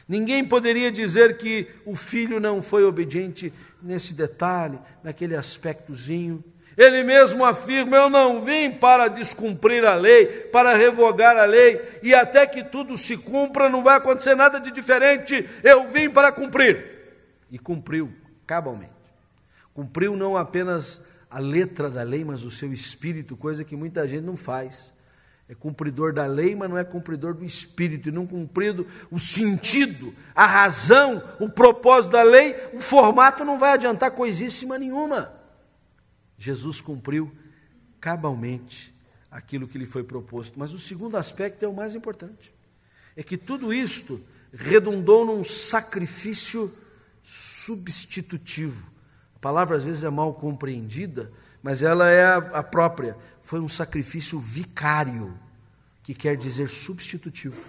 Ninguém poderia dizer que o Filho não foi obediente nesse detalhe, naquele aspectozinho. Ele mesmo afirma: eu não vim para descumprir a lei, para revogar a lei, e até que tudo se cumpra não vai acontecer nada de diferente, eu vim para cumprir. E cumpriu cabalmente. Cumpriu não apenas a letra da lei, mas o seu espírito, coisa que muita gente não faz. É cumpridor da lei, mas não é cumpridor do espírito, e não cumprido o sentido, a razão, o propósito da lei, o formato não vai adiantar coisíssima nenhuma. Jesus cumpriu cabalmente aquilo que lhe foi proposto. Mas o segundo aspecto é o mais importante, é que tudo isto redundou num sacrifício substitutivo. A palavra às vezes é mal compreendida, mas ela é a própria. Foi um sacrifício vicário, que quer dizer substitutivo.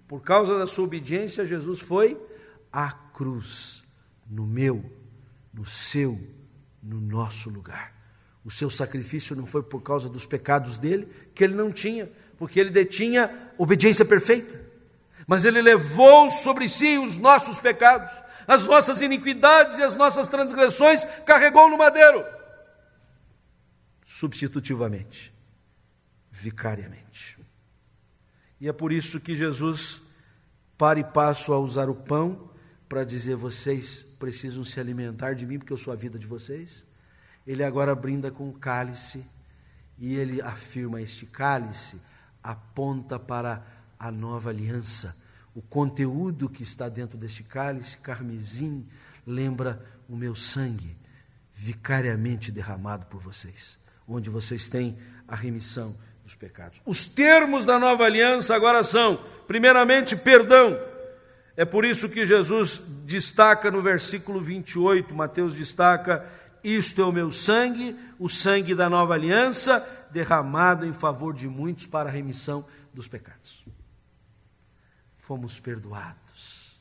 Por causa da sua obediência, Jesus foi à cruz, no meu, no seu, no nosso lugar. O seu sacrifício não foi por causa dos pecados dele, que ele não tinha, porque ele detinha obediência perfeita, mas ele levou sobre si os nossos pecados, as nossas iniquidades e as nossas transgressões, carregou no madeiro, substitutivamente, vicariamente. E é por isso que Jesus para e passo a usar o pão para dizer: vocês precisam se alimentar de mim, porque eu sou a vida de vocês. Ele agora brinda com o cálice, e ele afirma: este cálice aponta para a nova aliança. O conteúdo que está dentro deste cálice carmesim lembra o meu sangue, vicariamente derramado por vocês, onde vocês têm a remissão dos pecados. Os termos da nova aliança agora são, primeiramente, perdão. É por isso que Jesus destaca no versículo 28, Mateus destaca: isto é o meu sangue, o sangue da nova aliança, derramado em favor de muitos para a remissão dos pecados. Fomos perdoados,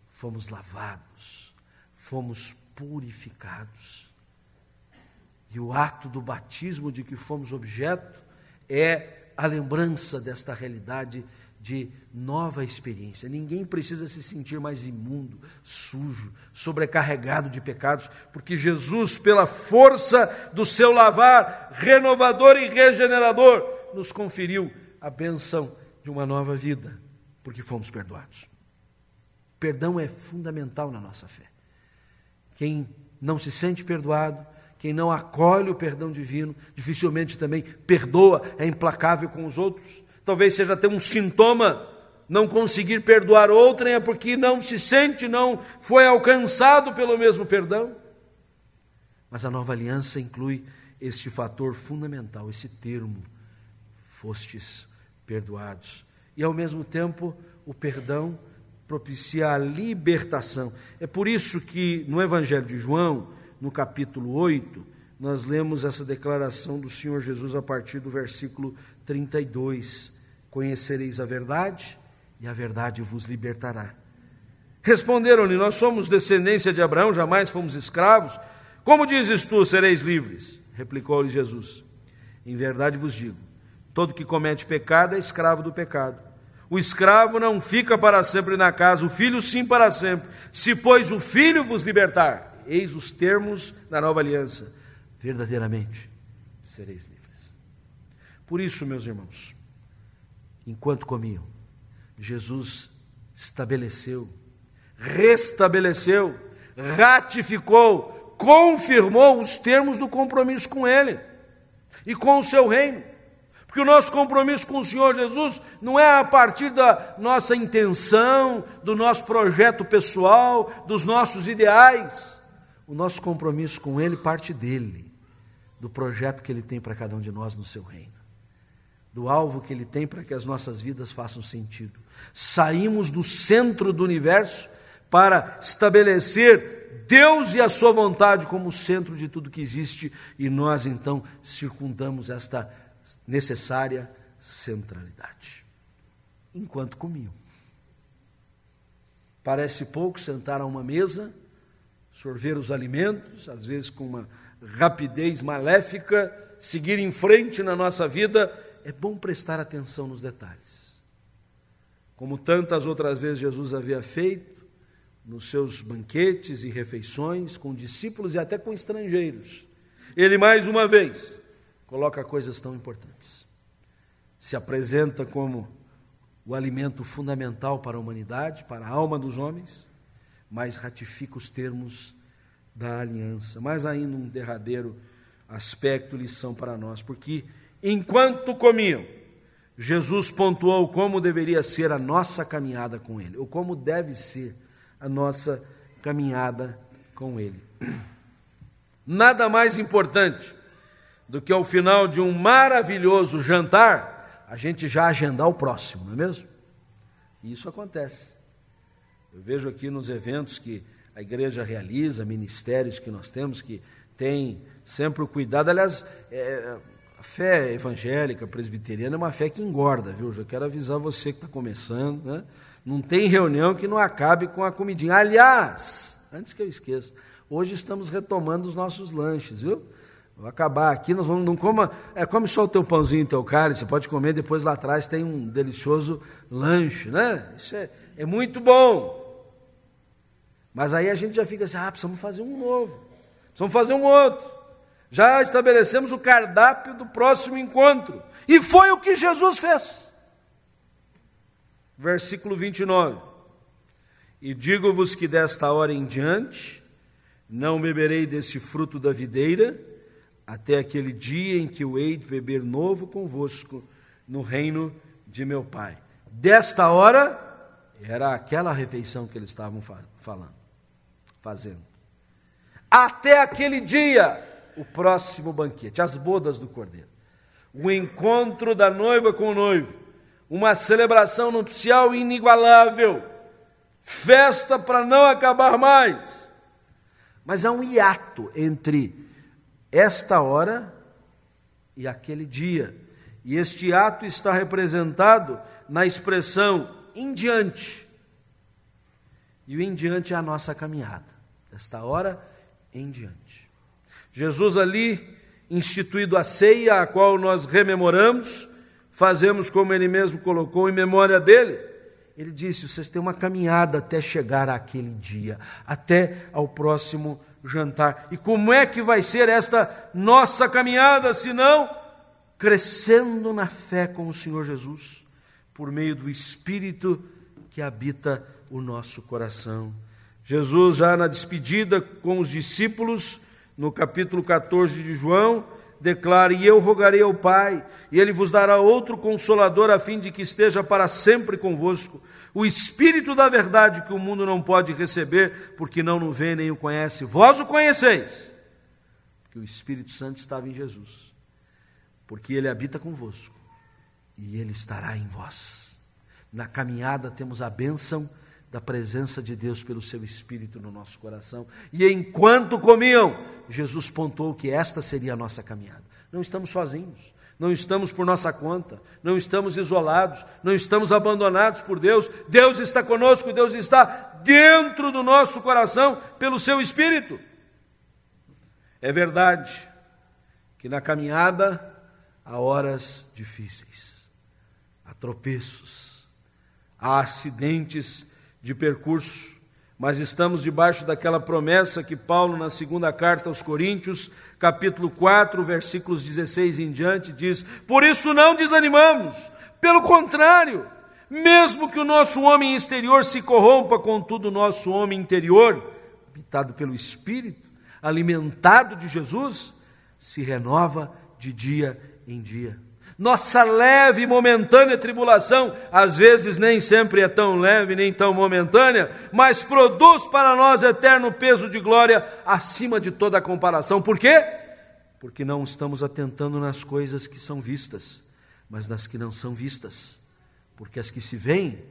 fomos lavados, fomos purificados. E o ato do batismo de que fomos objeto é a lembrança desta realidade de nova experiência. Ninguém precisa se sentir mais imundo, sujo, sobrecarregado de pecados, porque Jesus, pela força do seu lavar renovador e regenerador, nos conferiu a bênção de uma nova vida, porque fomos perdoados. Perdão é fundamental na nossa fé. Quem não se sente perdoado, quem não acolhe o perdão divino, dificilmente também perdoa, é implacável com os outros. Talvez seja até um sintoma não conseguir perdoar outrem, é porque não se sente, não foi alcançado pelo mesmo perdão. Mas a nova aliança inclui este fator fundamental, esse termo: fostes perdoados. E ao mesmo tempo, o perdão propicia a libertação. É por isso que no Evangelho de João, no capítulo 8, nós lemos essa declaração do Senhor Jesus a partir do versículo 32. Conhecereis a verdade, e a verdade vos libertará. Responderam-lhe: nós somos descendência de Abraão, jamais fomos escravos. Como dizes tu, sereis livres? Replicou-lhe Jesus: em verdade vos digo, todo que comete pecado é escravo do pecado. O escravo não fica para sempre na casa, o filho sim para sempre. Se, pois, o filho vos libertar, eis os termos da nova aliança, verdadeiramente sereis livres. Por isso, meus irmãos, enquanto comiam, Jesus estabeleceu, restabeleceu, ratificou, confirmou os termos do compromisso com Ele e com o seu reino. Porque o nosso compromisso com o Senhor Jesus não é a partir da nossa intenção, do nosso projeto pessoal, dos nossos ideais. O nosso compromisso com Ele parte dele, do projeto que Ele tem para cada um de nós no seu reino, do alvo que Ele tem para que as nossas vidas façam sentido. Saímos do centro do universo para estabelecer Deus e a sua vontade como centro de tudo que existe, e nós então circundamos esta necessária centralidade. Enquanto comiam. Parece pouco sentar a uma mesa, sorver os alimentos, às vezes com uma rapidez maléfica, seguir em frente na nossa vida. É bom prestar atenção nos detalhes. Como tantas outras vezes Jesus havia feito, nos seus banquetes e refeições, com discípulos e até com estrangeiros, Ele mais uma vez coloca coisas tão importantes. Se apresenta como o alimento fundamental para a humanidade, para a alma dos homens, mas ratifica os termos da aliança. Mas ainda um derradeiro aspecto, lição para nós, porque enquanto comiam, Jesus pontuou como deveria ser a nossa caminhada com Ele, ou como deve ser a nossa caminhada com Ele. Nada mais importante do que ao final de um maravilhoso jantar, a gente já agendar o próximo, não é mesmo? E isso acontece. Eu vejo aqui nos eventos que a igreja realiza, ministérios que nós temos, que tem sempre o cuidado. Aliás, a fé evangélica, presbiteriana, é uma fé que engorda, viu? Já quero avisar você que está começando, né? Não tem reunião que não acabe com a comidinha. Aliás, antes que eu esqueça, hoje estamos retomando os nossos lanches, viu? Vou acabar aqui, nós vamos, não coma, come só o teu pãozinho e teu cálice, você pode comer, depois lá atrás tem um delicioso lanche, né? Isso é muito bom. Mas aí a gente já fica assim, precisamos fazer um novo, precisamos fazer um outro. Já estabelecemos o cardápio do próximo encontro. E foi o que Jesus fez. Versículo 29. E digo-vos que desta hora em diante não beberei desse fruto da videira, até aquele dia em que eu hei de beber novo convosco no reino de meu Pai. Desta hora, era aquela refeição que eles estavam fazendo. Até aquele dia, o próximo banquete, as bodas do Cordeiro. O encontro da noiva com o noivo. Uma celebração nupcial inigualável. Festa para não acabar mais. Mas há um hiato entre esta hora e aquele dia. E este ato está representado na expressão em diante. E o em diante é a nossa caminhada. Desta hora em diante. Jesus ali, instituído a ceia, a qual nós rememoramos, fazemos como Ele mesmo colocou em memória dele. Ele disse, vocês têm uma caminhada até chegar àquele dia, até ao próximo jantar. E como é que vai ser esta nossa caminhada, senão crescendo na fé com o Senhor Jesus, por meio do Espírito que habita o nosso coração. Jesus, já na despedida com os discípulos, no capítulo 14 de João, declara, e eu rogarei ao Pai, e Ele vos dará outro Consolador, a fim de que esteja para sempre convosco, o Espírito da verdade, que o mundo não pode receber, porque não o vê nem o conhece. Vós o conheceis, porque o Espírito Santo estava em Jesus, porque Ele habita convosco, e Ele estará em vós. Na caminhada temos a bênção da presença de Deus pelo seu Espírito no nosso coração. E enquanto comiam, Jesus pontuou que esta seria a nossa caminhada. Não estamos sozinhos, não estamos por nossa conta, não estamos isolados, não estamos abandonados por Deus. Deus está conosco, Deus está dentro do nosso coração pelo seu Espírito. É verdade que na caminhada há horas difíceis, há tropeços, há acidentes de percurso, mas estamos debaixo daquela promessa que Paulo, na segunda carta aos Coríntios, capítulo 4, versículos 16 em diante, diz: por isso não desanimamos, pelo contrário, mesmo que o nosso homem exterior se corrompa, contudo o nosso homem interior, habitado pelo Espírito, alimentado de Jesus, se renova de dia em dia. Nossa leve e momentânea tribulação, às vezes nem sempre é tão leve nem tão momentânea, mas produz para nós eterno peso de glória acima de toda a comparação. Por quê? Porque não estamos atentando nas coisas que são vistas, mas nas que não são vistas. Porque as que se veem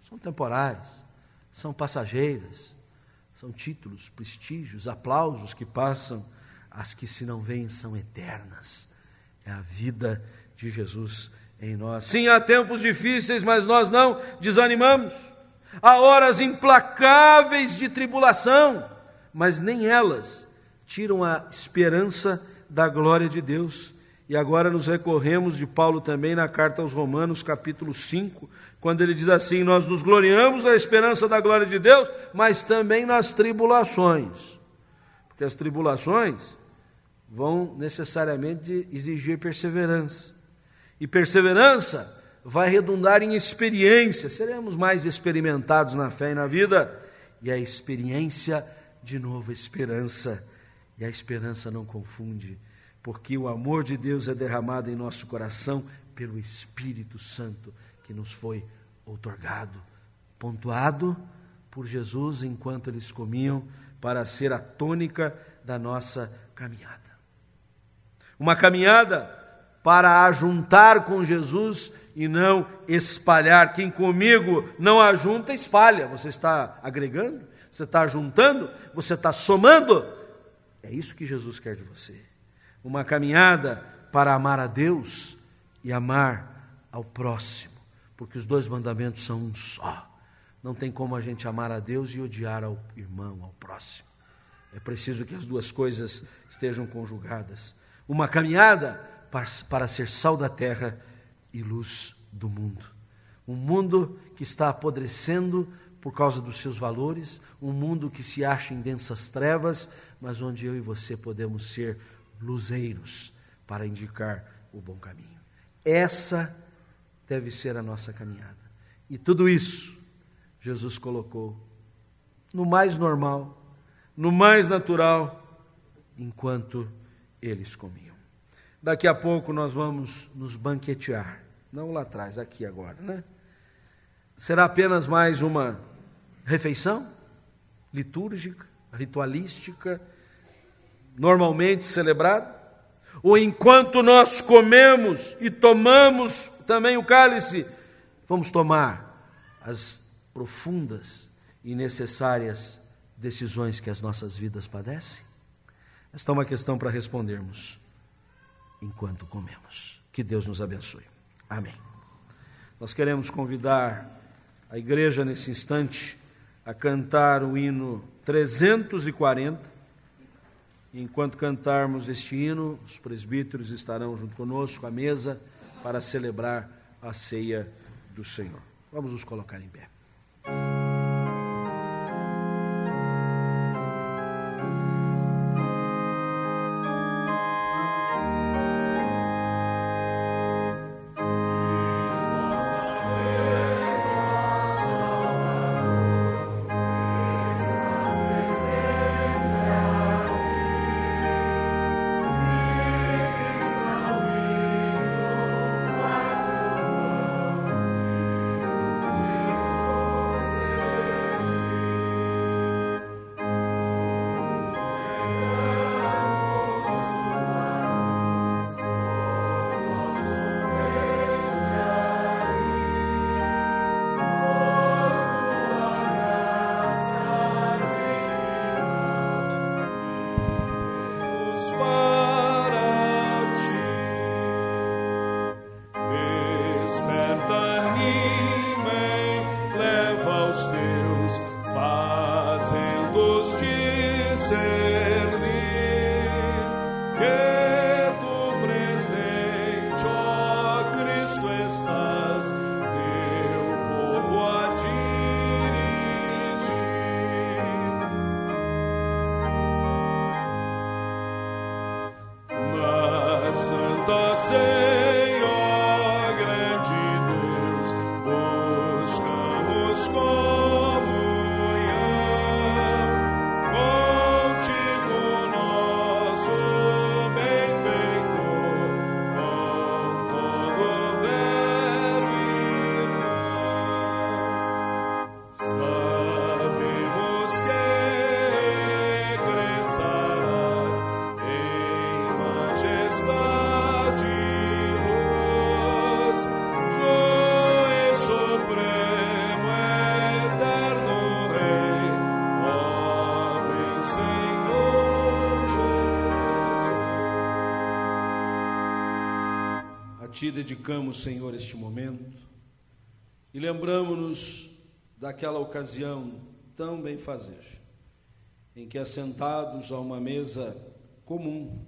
são temporais, são passageiras, são títulos, prestígios, aplausos que passam. As que se não veem são eternas. É a vida de Jesus em nós. Sim, há tempos difíceis, mas nós não desanimamos. Há horas implacáveis de tribulação, mas nem elas tiram a esperança da glória de Deus. E agora nos recorremos de Paulo também na carta aos Romanos, capítulo 5, quando ele diz assim: nós nos gloriamos na esperança da glória de Deus, mas também nas tribulações. Porque as tribulações vão necessariamente exigir perseverança. E perseverança vai redundar em experiência. Seremos mais experimentados na fé e na vida. E a experiência, de novo, a esperança. E a esperança não confunde, porque o amor de Deus é derramado em nosso coração pelo Espírito Santo que nos foi outorgado, pontuado por Jesus enquanto eles comiam, para ser a tônica da nossa caminhada. Uma caminhada para ajuntar com Jesus e não espalhar. Quem comigo não ajunta, espalha. Você está agregando? Você está juntando? Você está somando? É isso que Jesus quer de você. Uma caminhada para amar a Deus e amar ao próximo, porque os dois mandamentos são um só. Não tem como a gente amar a Deus e odiar ao irmão, ao próximo. É preciso que as duas coisas estejam conjugadas. Uma caminhada para ser sal da terra e luz do mundo. Um mundo que está apodrecendo por causa dos seus valores, um mundo que se acha em densas trevas, mas onde eu e você podemos ser luzeiros para indicar o bom caminho. Essa deve ser a nossa caminhada. E tudo isso Jesus colocou no mais normal, no mais natural, enquanto eles comiam. Daqui a pouco nós vamos nos banquetear, não lá atrás, aqui agora, né? Será apenas mais uma refeição litúrgica, ritualística, normalmente celebrada? Ou enquanto nós comemos e tomamos também o cálice, vamos tomar as profundas e necessárias decisões que as nossas vidas padecem? Esta é uma questão para respondermos enquanto comemos. Que Deus nos abençoe. Amém. Nós queremos convidar a igreja nesse instante a cantar o hino 340. Enquanto cantarmos este hino, os presbíteros estarão junto conosco à mesa para celebrar a ceia do Senhor. Vamos nos colocar em pé. discernir que tu presente, ó Cristo, estás teu povo a dirigir. Na Santa Ceia, ó grande Deus, buscamos comunhão contigo, nosso benfeitor, com todo velho irmão. Sabemos que regressarás em majestade e luz, juiz supremo, eterno Rei, ó vem Senhor Jesus. A Ti dedicamos, Senhor, este momento e lembramos-nos daquela ocasião tão benfazeja, em que, assentados a uma mesa comum,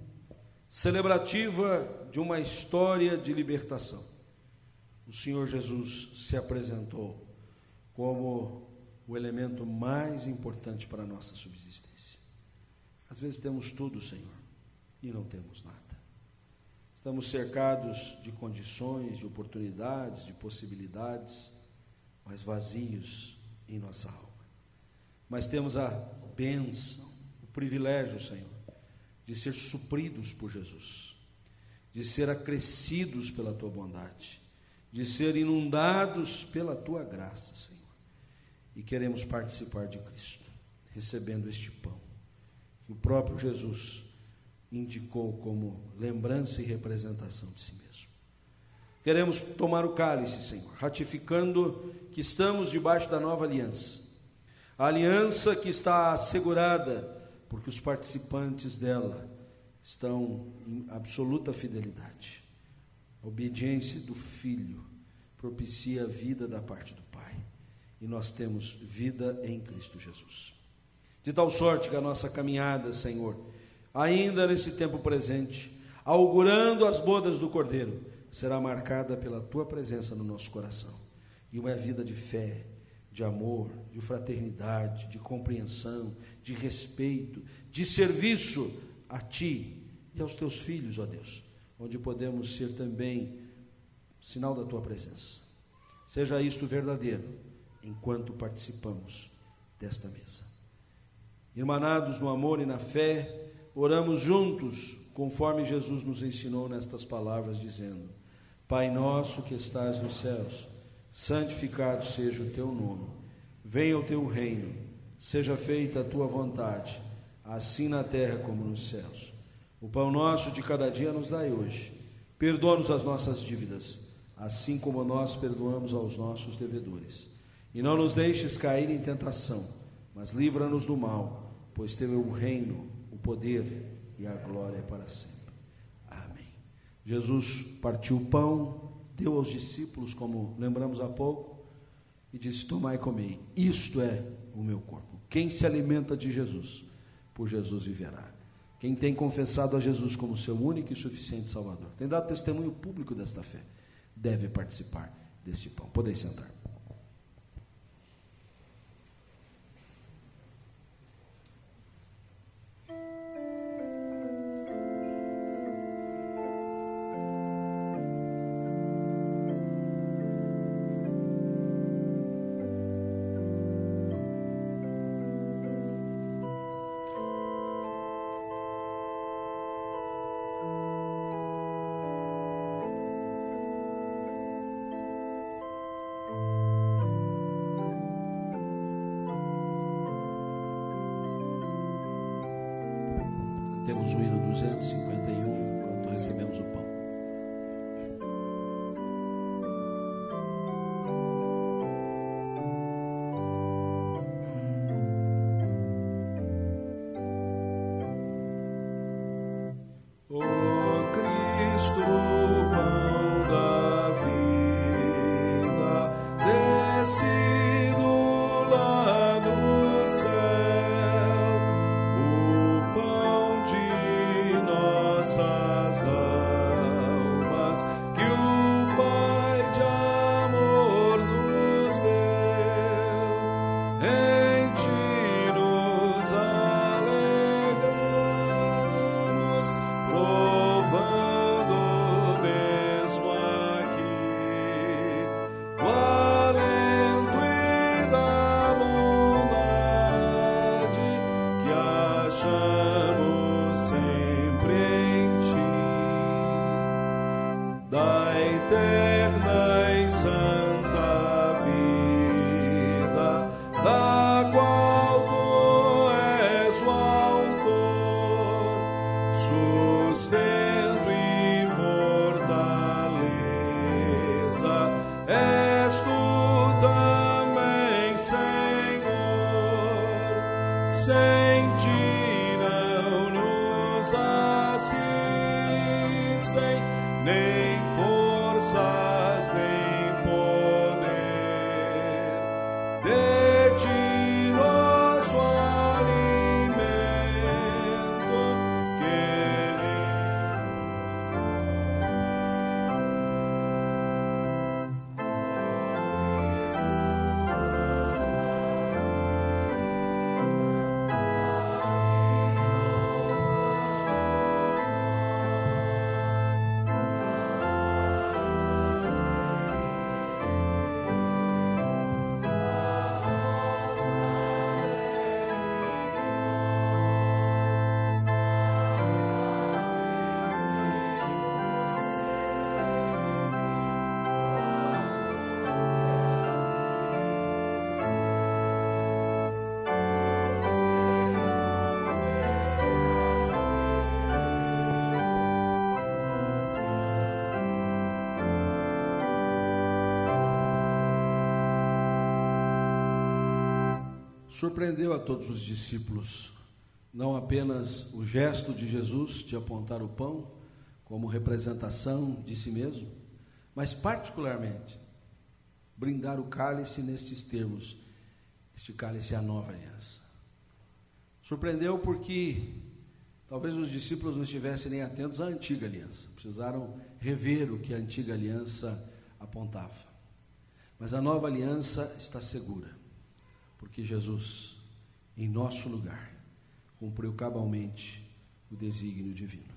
celebrativa de uma história de libertação, o Senhor Jesus se apresentou como o elemento mais importante para a nossa subsistência. Às vezes temos tudo, Senhor, e não temos nada. Estamos cercados de condições, de oportunidades, de possibilidades, mas vazios em nossa alma. Mas temos a bênção, o privilégio, Senhor, de ser supridos por Jesus, de ser acrescidos pela Tua bondade, de ser inundados pela Tua graça, Senhor. E queremos participar de Cristo, recebendo este pão, que o próprio Jesus indicou como lembrança e representação de si mesmo. Queremos tomar o cálice, Senhor, ratificando que estamos debaixo da nova aliança, a aliança que está assegurada, porque os participantes dela estão em absoluta fidelidade. A obediência do Filho propicia a vida da parte do Pai, e nós temos vida em Cristo Jesus. De tal sorte que a nossa caminhada, Senhor, ainda nesse tempo presente, augurando as bodas do Cordeiro, será marcada pela Tua presença no nosso coração, e uma vida de fé, de amor, de fraternidade, de compreensão, de respeito, de serviço a Ti e aos Teus filhos, ó Deus, onde podemos ser também sinal da Tua presença. Seja isto verdadeiro, enquanto participamos desta mesa. Irmanados no amor e na fé, oramos juntos, conforme Jesus nos ensinou nestas palavras, dizendo: Pai nosso que estás nos céus, santificado seja o Teu nome. Venha o Teu reino, seja feita a Tua vontade, assim na terra como nos céus. O pão nosso de cada dia nos dai hoje. Perdoa-nos as nossas dívidas, assim como nós perdoamos aos nossos devedores. E não nos deixes cair em tentação, mas livra-nos do mal, pois Teu é o reino, o poder e a glória para sempre. Amém. Jesus partiu o pão, deu aos discípulos, como lembramos há pouco, e disse: tomai e comei, isto é o meu corpo. Quem se alimenta de Jesus, por Jesus viverá. Quem tem confessado a Jesus como seu único e suficiente Salvador, tem dado testemunho público desta fé, deve participar deste pão. Podeis sentar. Temos o hino 251, quando recebemos o pão. O Cristo, pão da vida, descido lá do céu, sem ti não nos assistem, nem forças, nem poder. De ti nosso alimento Surpreendeu a todos os discípulos, não apenas o gesto de Jesus de apontar o pão como representação de si mesmo, mas particularmente brindar o cálice nestes termos: este cálice é a nova aliança. Surpreendeu porque talvez os discípulos não estivessem nem atentos à antiga aliança, precisaram rever o que a antiga aliança apontava. Mas a nova aliança está segura, porque Jesus, em nosso lugar, cumpriu cabalmente o desígnio divino.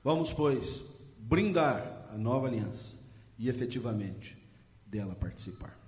Vamos, pois, brindar a nova aliança e efetivamente dela participar.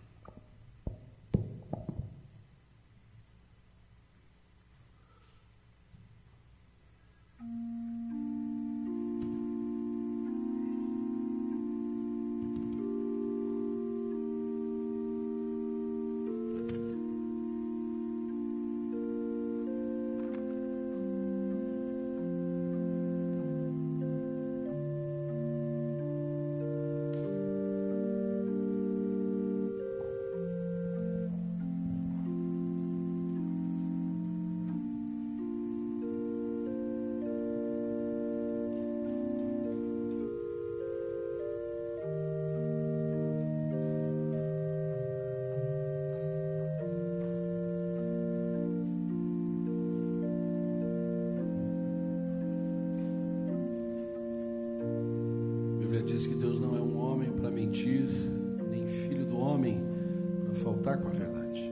Diz que Deus não é um homem para mentir, nem filho do homem para faltar com a verdade.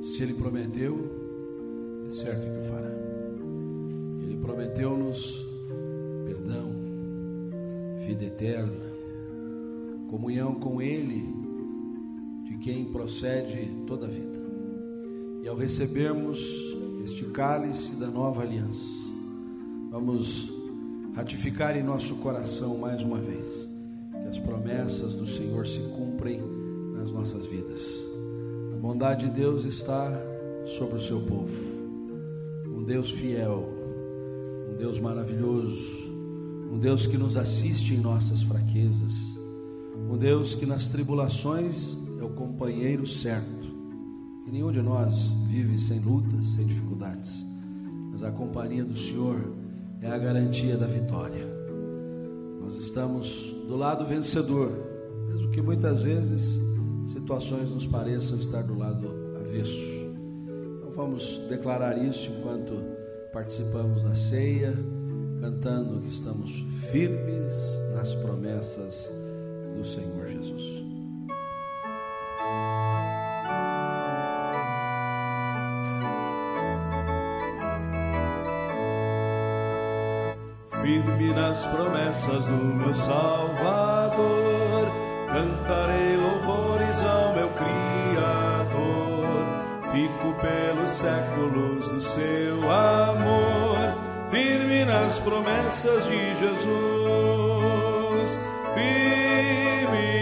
Se Ele prometeu, é certo que o fará. Ele prometeu-nos perdão, vida eterna, comunhão com Ele, de quem procede toda a vida. E ao recebermos este cálice da nova aliança, vamos ratificar em nosso coração mais uma vez que as promessas do Senhor se cumprem nas nossas vidas. A bondade de Deus está sobre o seu povo. Um Deus fiel, um Deus maravilhoso, um Deus que nos assiste em nossas fraquezas, um Deus que nas tribulações é o companheiro certo. E nenhum de nós vive sem lutas, sem dificuldades, mas a companhia do Senhor é a garantia da vitória. Nós estamos do lado vencedor, mesmo que muitas vezes situações nos pareçam estar do lado avesso. Então vamos declarar isso enquanto participamos da ceia, cantando que estamos firmes nas promessas do Senhor Jesus. Firme nas promessas do meu Salvador, cantarei louvores ao meu Criador. Fico pelos séculos do seu amor, firme nas promessas de Jesus. Firme,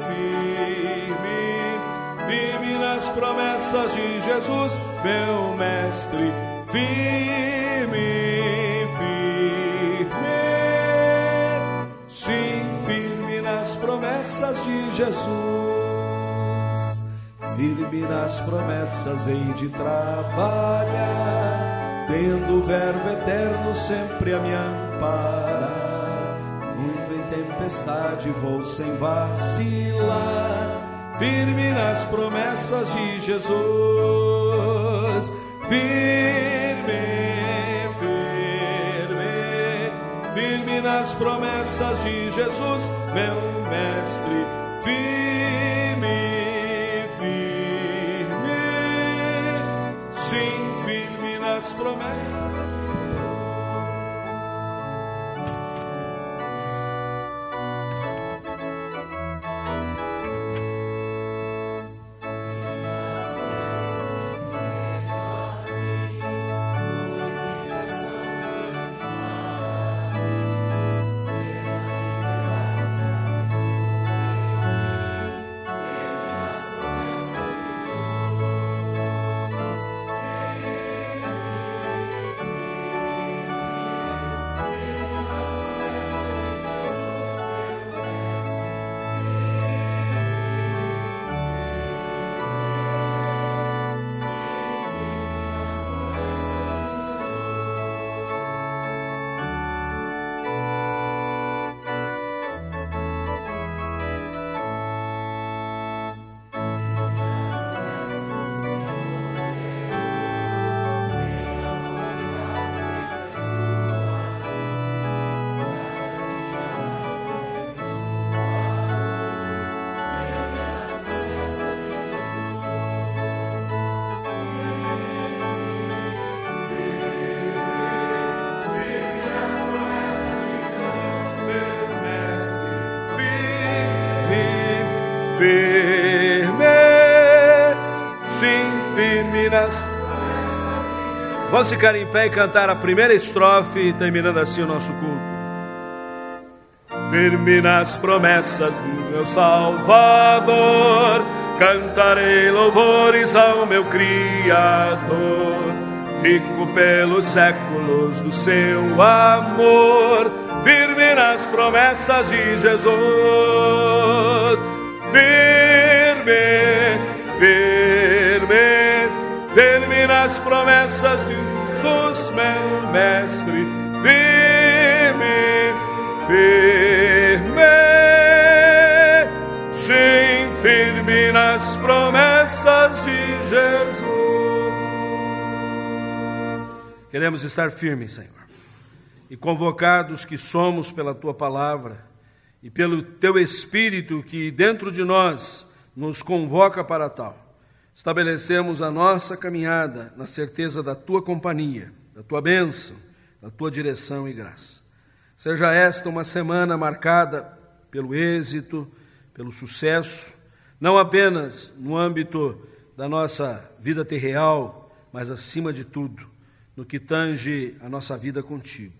firme, firme nas promessas de Jesus, meu Mestre. Firme, promessas de Jesus, firme nas promessas hei de trabalhar, tendo o verbo eterno sempre a me amparar. Nuvem, tempestade, vou sem vacilar, firme nas promessas de Jesus. Firme, firme, firme nas promessas de Jesus, meu mestre. Firme, firme, sim, firme nas promessas. Vamos ficar em pé e cantar a primeira estrofe, terminando assim o nosso culto. Firme nas promessas do meu Salvador, cantarei louvores ao meu Criador. Fico pelos séculos do seu amor, firme nas promessas de Jesus. Firme, firme, firme nas promessas de Jesus, meu mestre. Firme, firme, sim, firme nas promessas de Jesus. Queremos estar firmes, Senhor, e convocados que somos pela Tua palavra e pelo Teu Espírito que dentro de nós nos convoca para tal. Estabelecemos a nossa caminhada na certeza da Tua companhia, da Tua bênção, da Tua direção e graça. Seja esta uma semana marcada pelo êxito, pelo sucesso, não apenas no âmbito da nossa vida terreal, mas acima de tudo, no que tange a nossa vida contigo,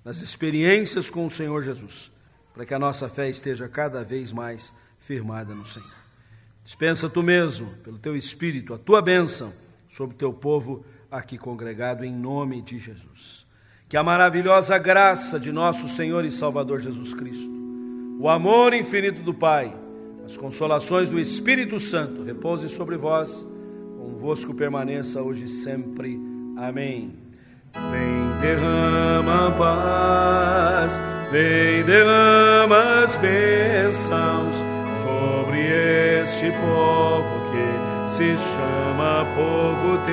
nas experiências com o Senhor Jesus, para que a nossa fé esteja cada vez mais firmada no Senhor. Dispensa Tu mesmo, pelo Teu Espírito, a Tua bênção sobre o Teu povo aqui congregado, em nome de Jesus. Que a maravilhosa graça de nosso Senhor e Salvador Jesus Cristo, o amor infinito do Pai, as consolações do Espírito Santo repousem sobre vós, convosco permaneça hoje e sempre. Amém. Vem, derrama paz, vem, derrama as bênçãos sobre este povo que se chama povo Teu.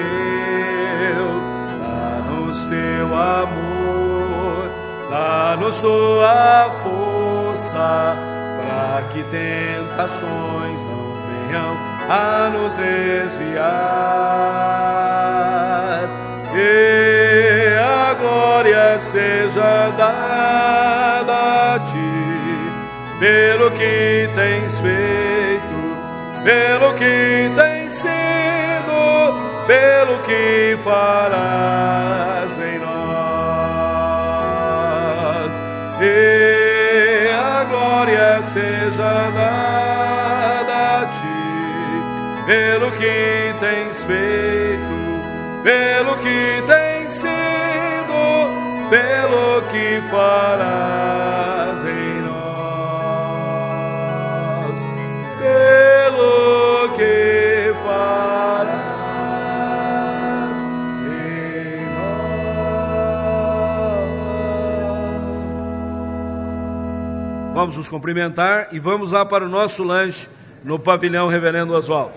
Dá-nos Teu amor, dá-nos Tua força, para que tentações não venham a nos desviar. E a glória seja dada a Ti, pelo que tens feito, pelo que tens sido, pelo que farás em nós. E a glória seja dada a Ti, pelo que tens feito, pelo que tens sido, pelo que farás em nós, pelo que farás. Vamos nos cumprimentar e vamos lá para o nosso lanche no pavilhão Reverendo Oswaldo.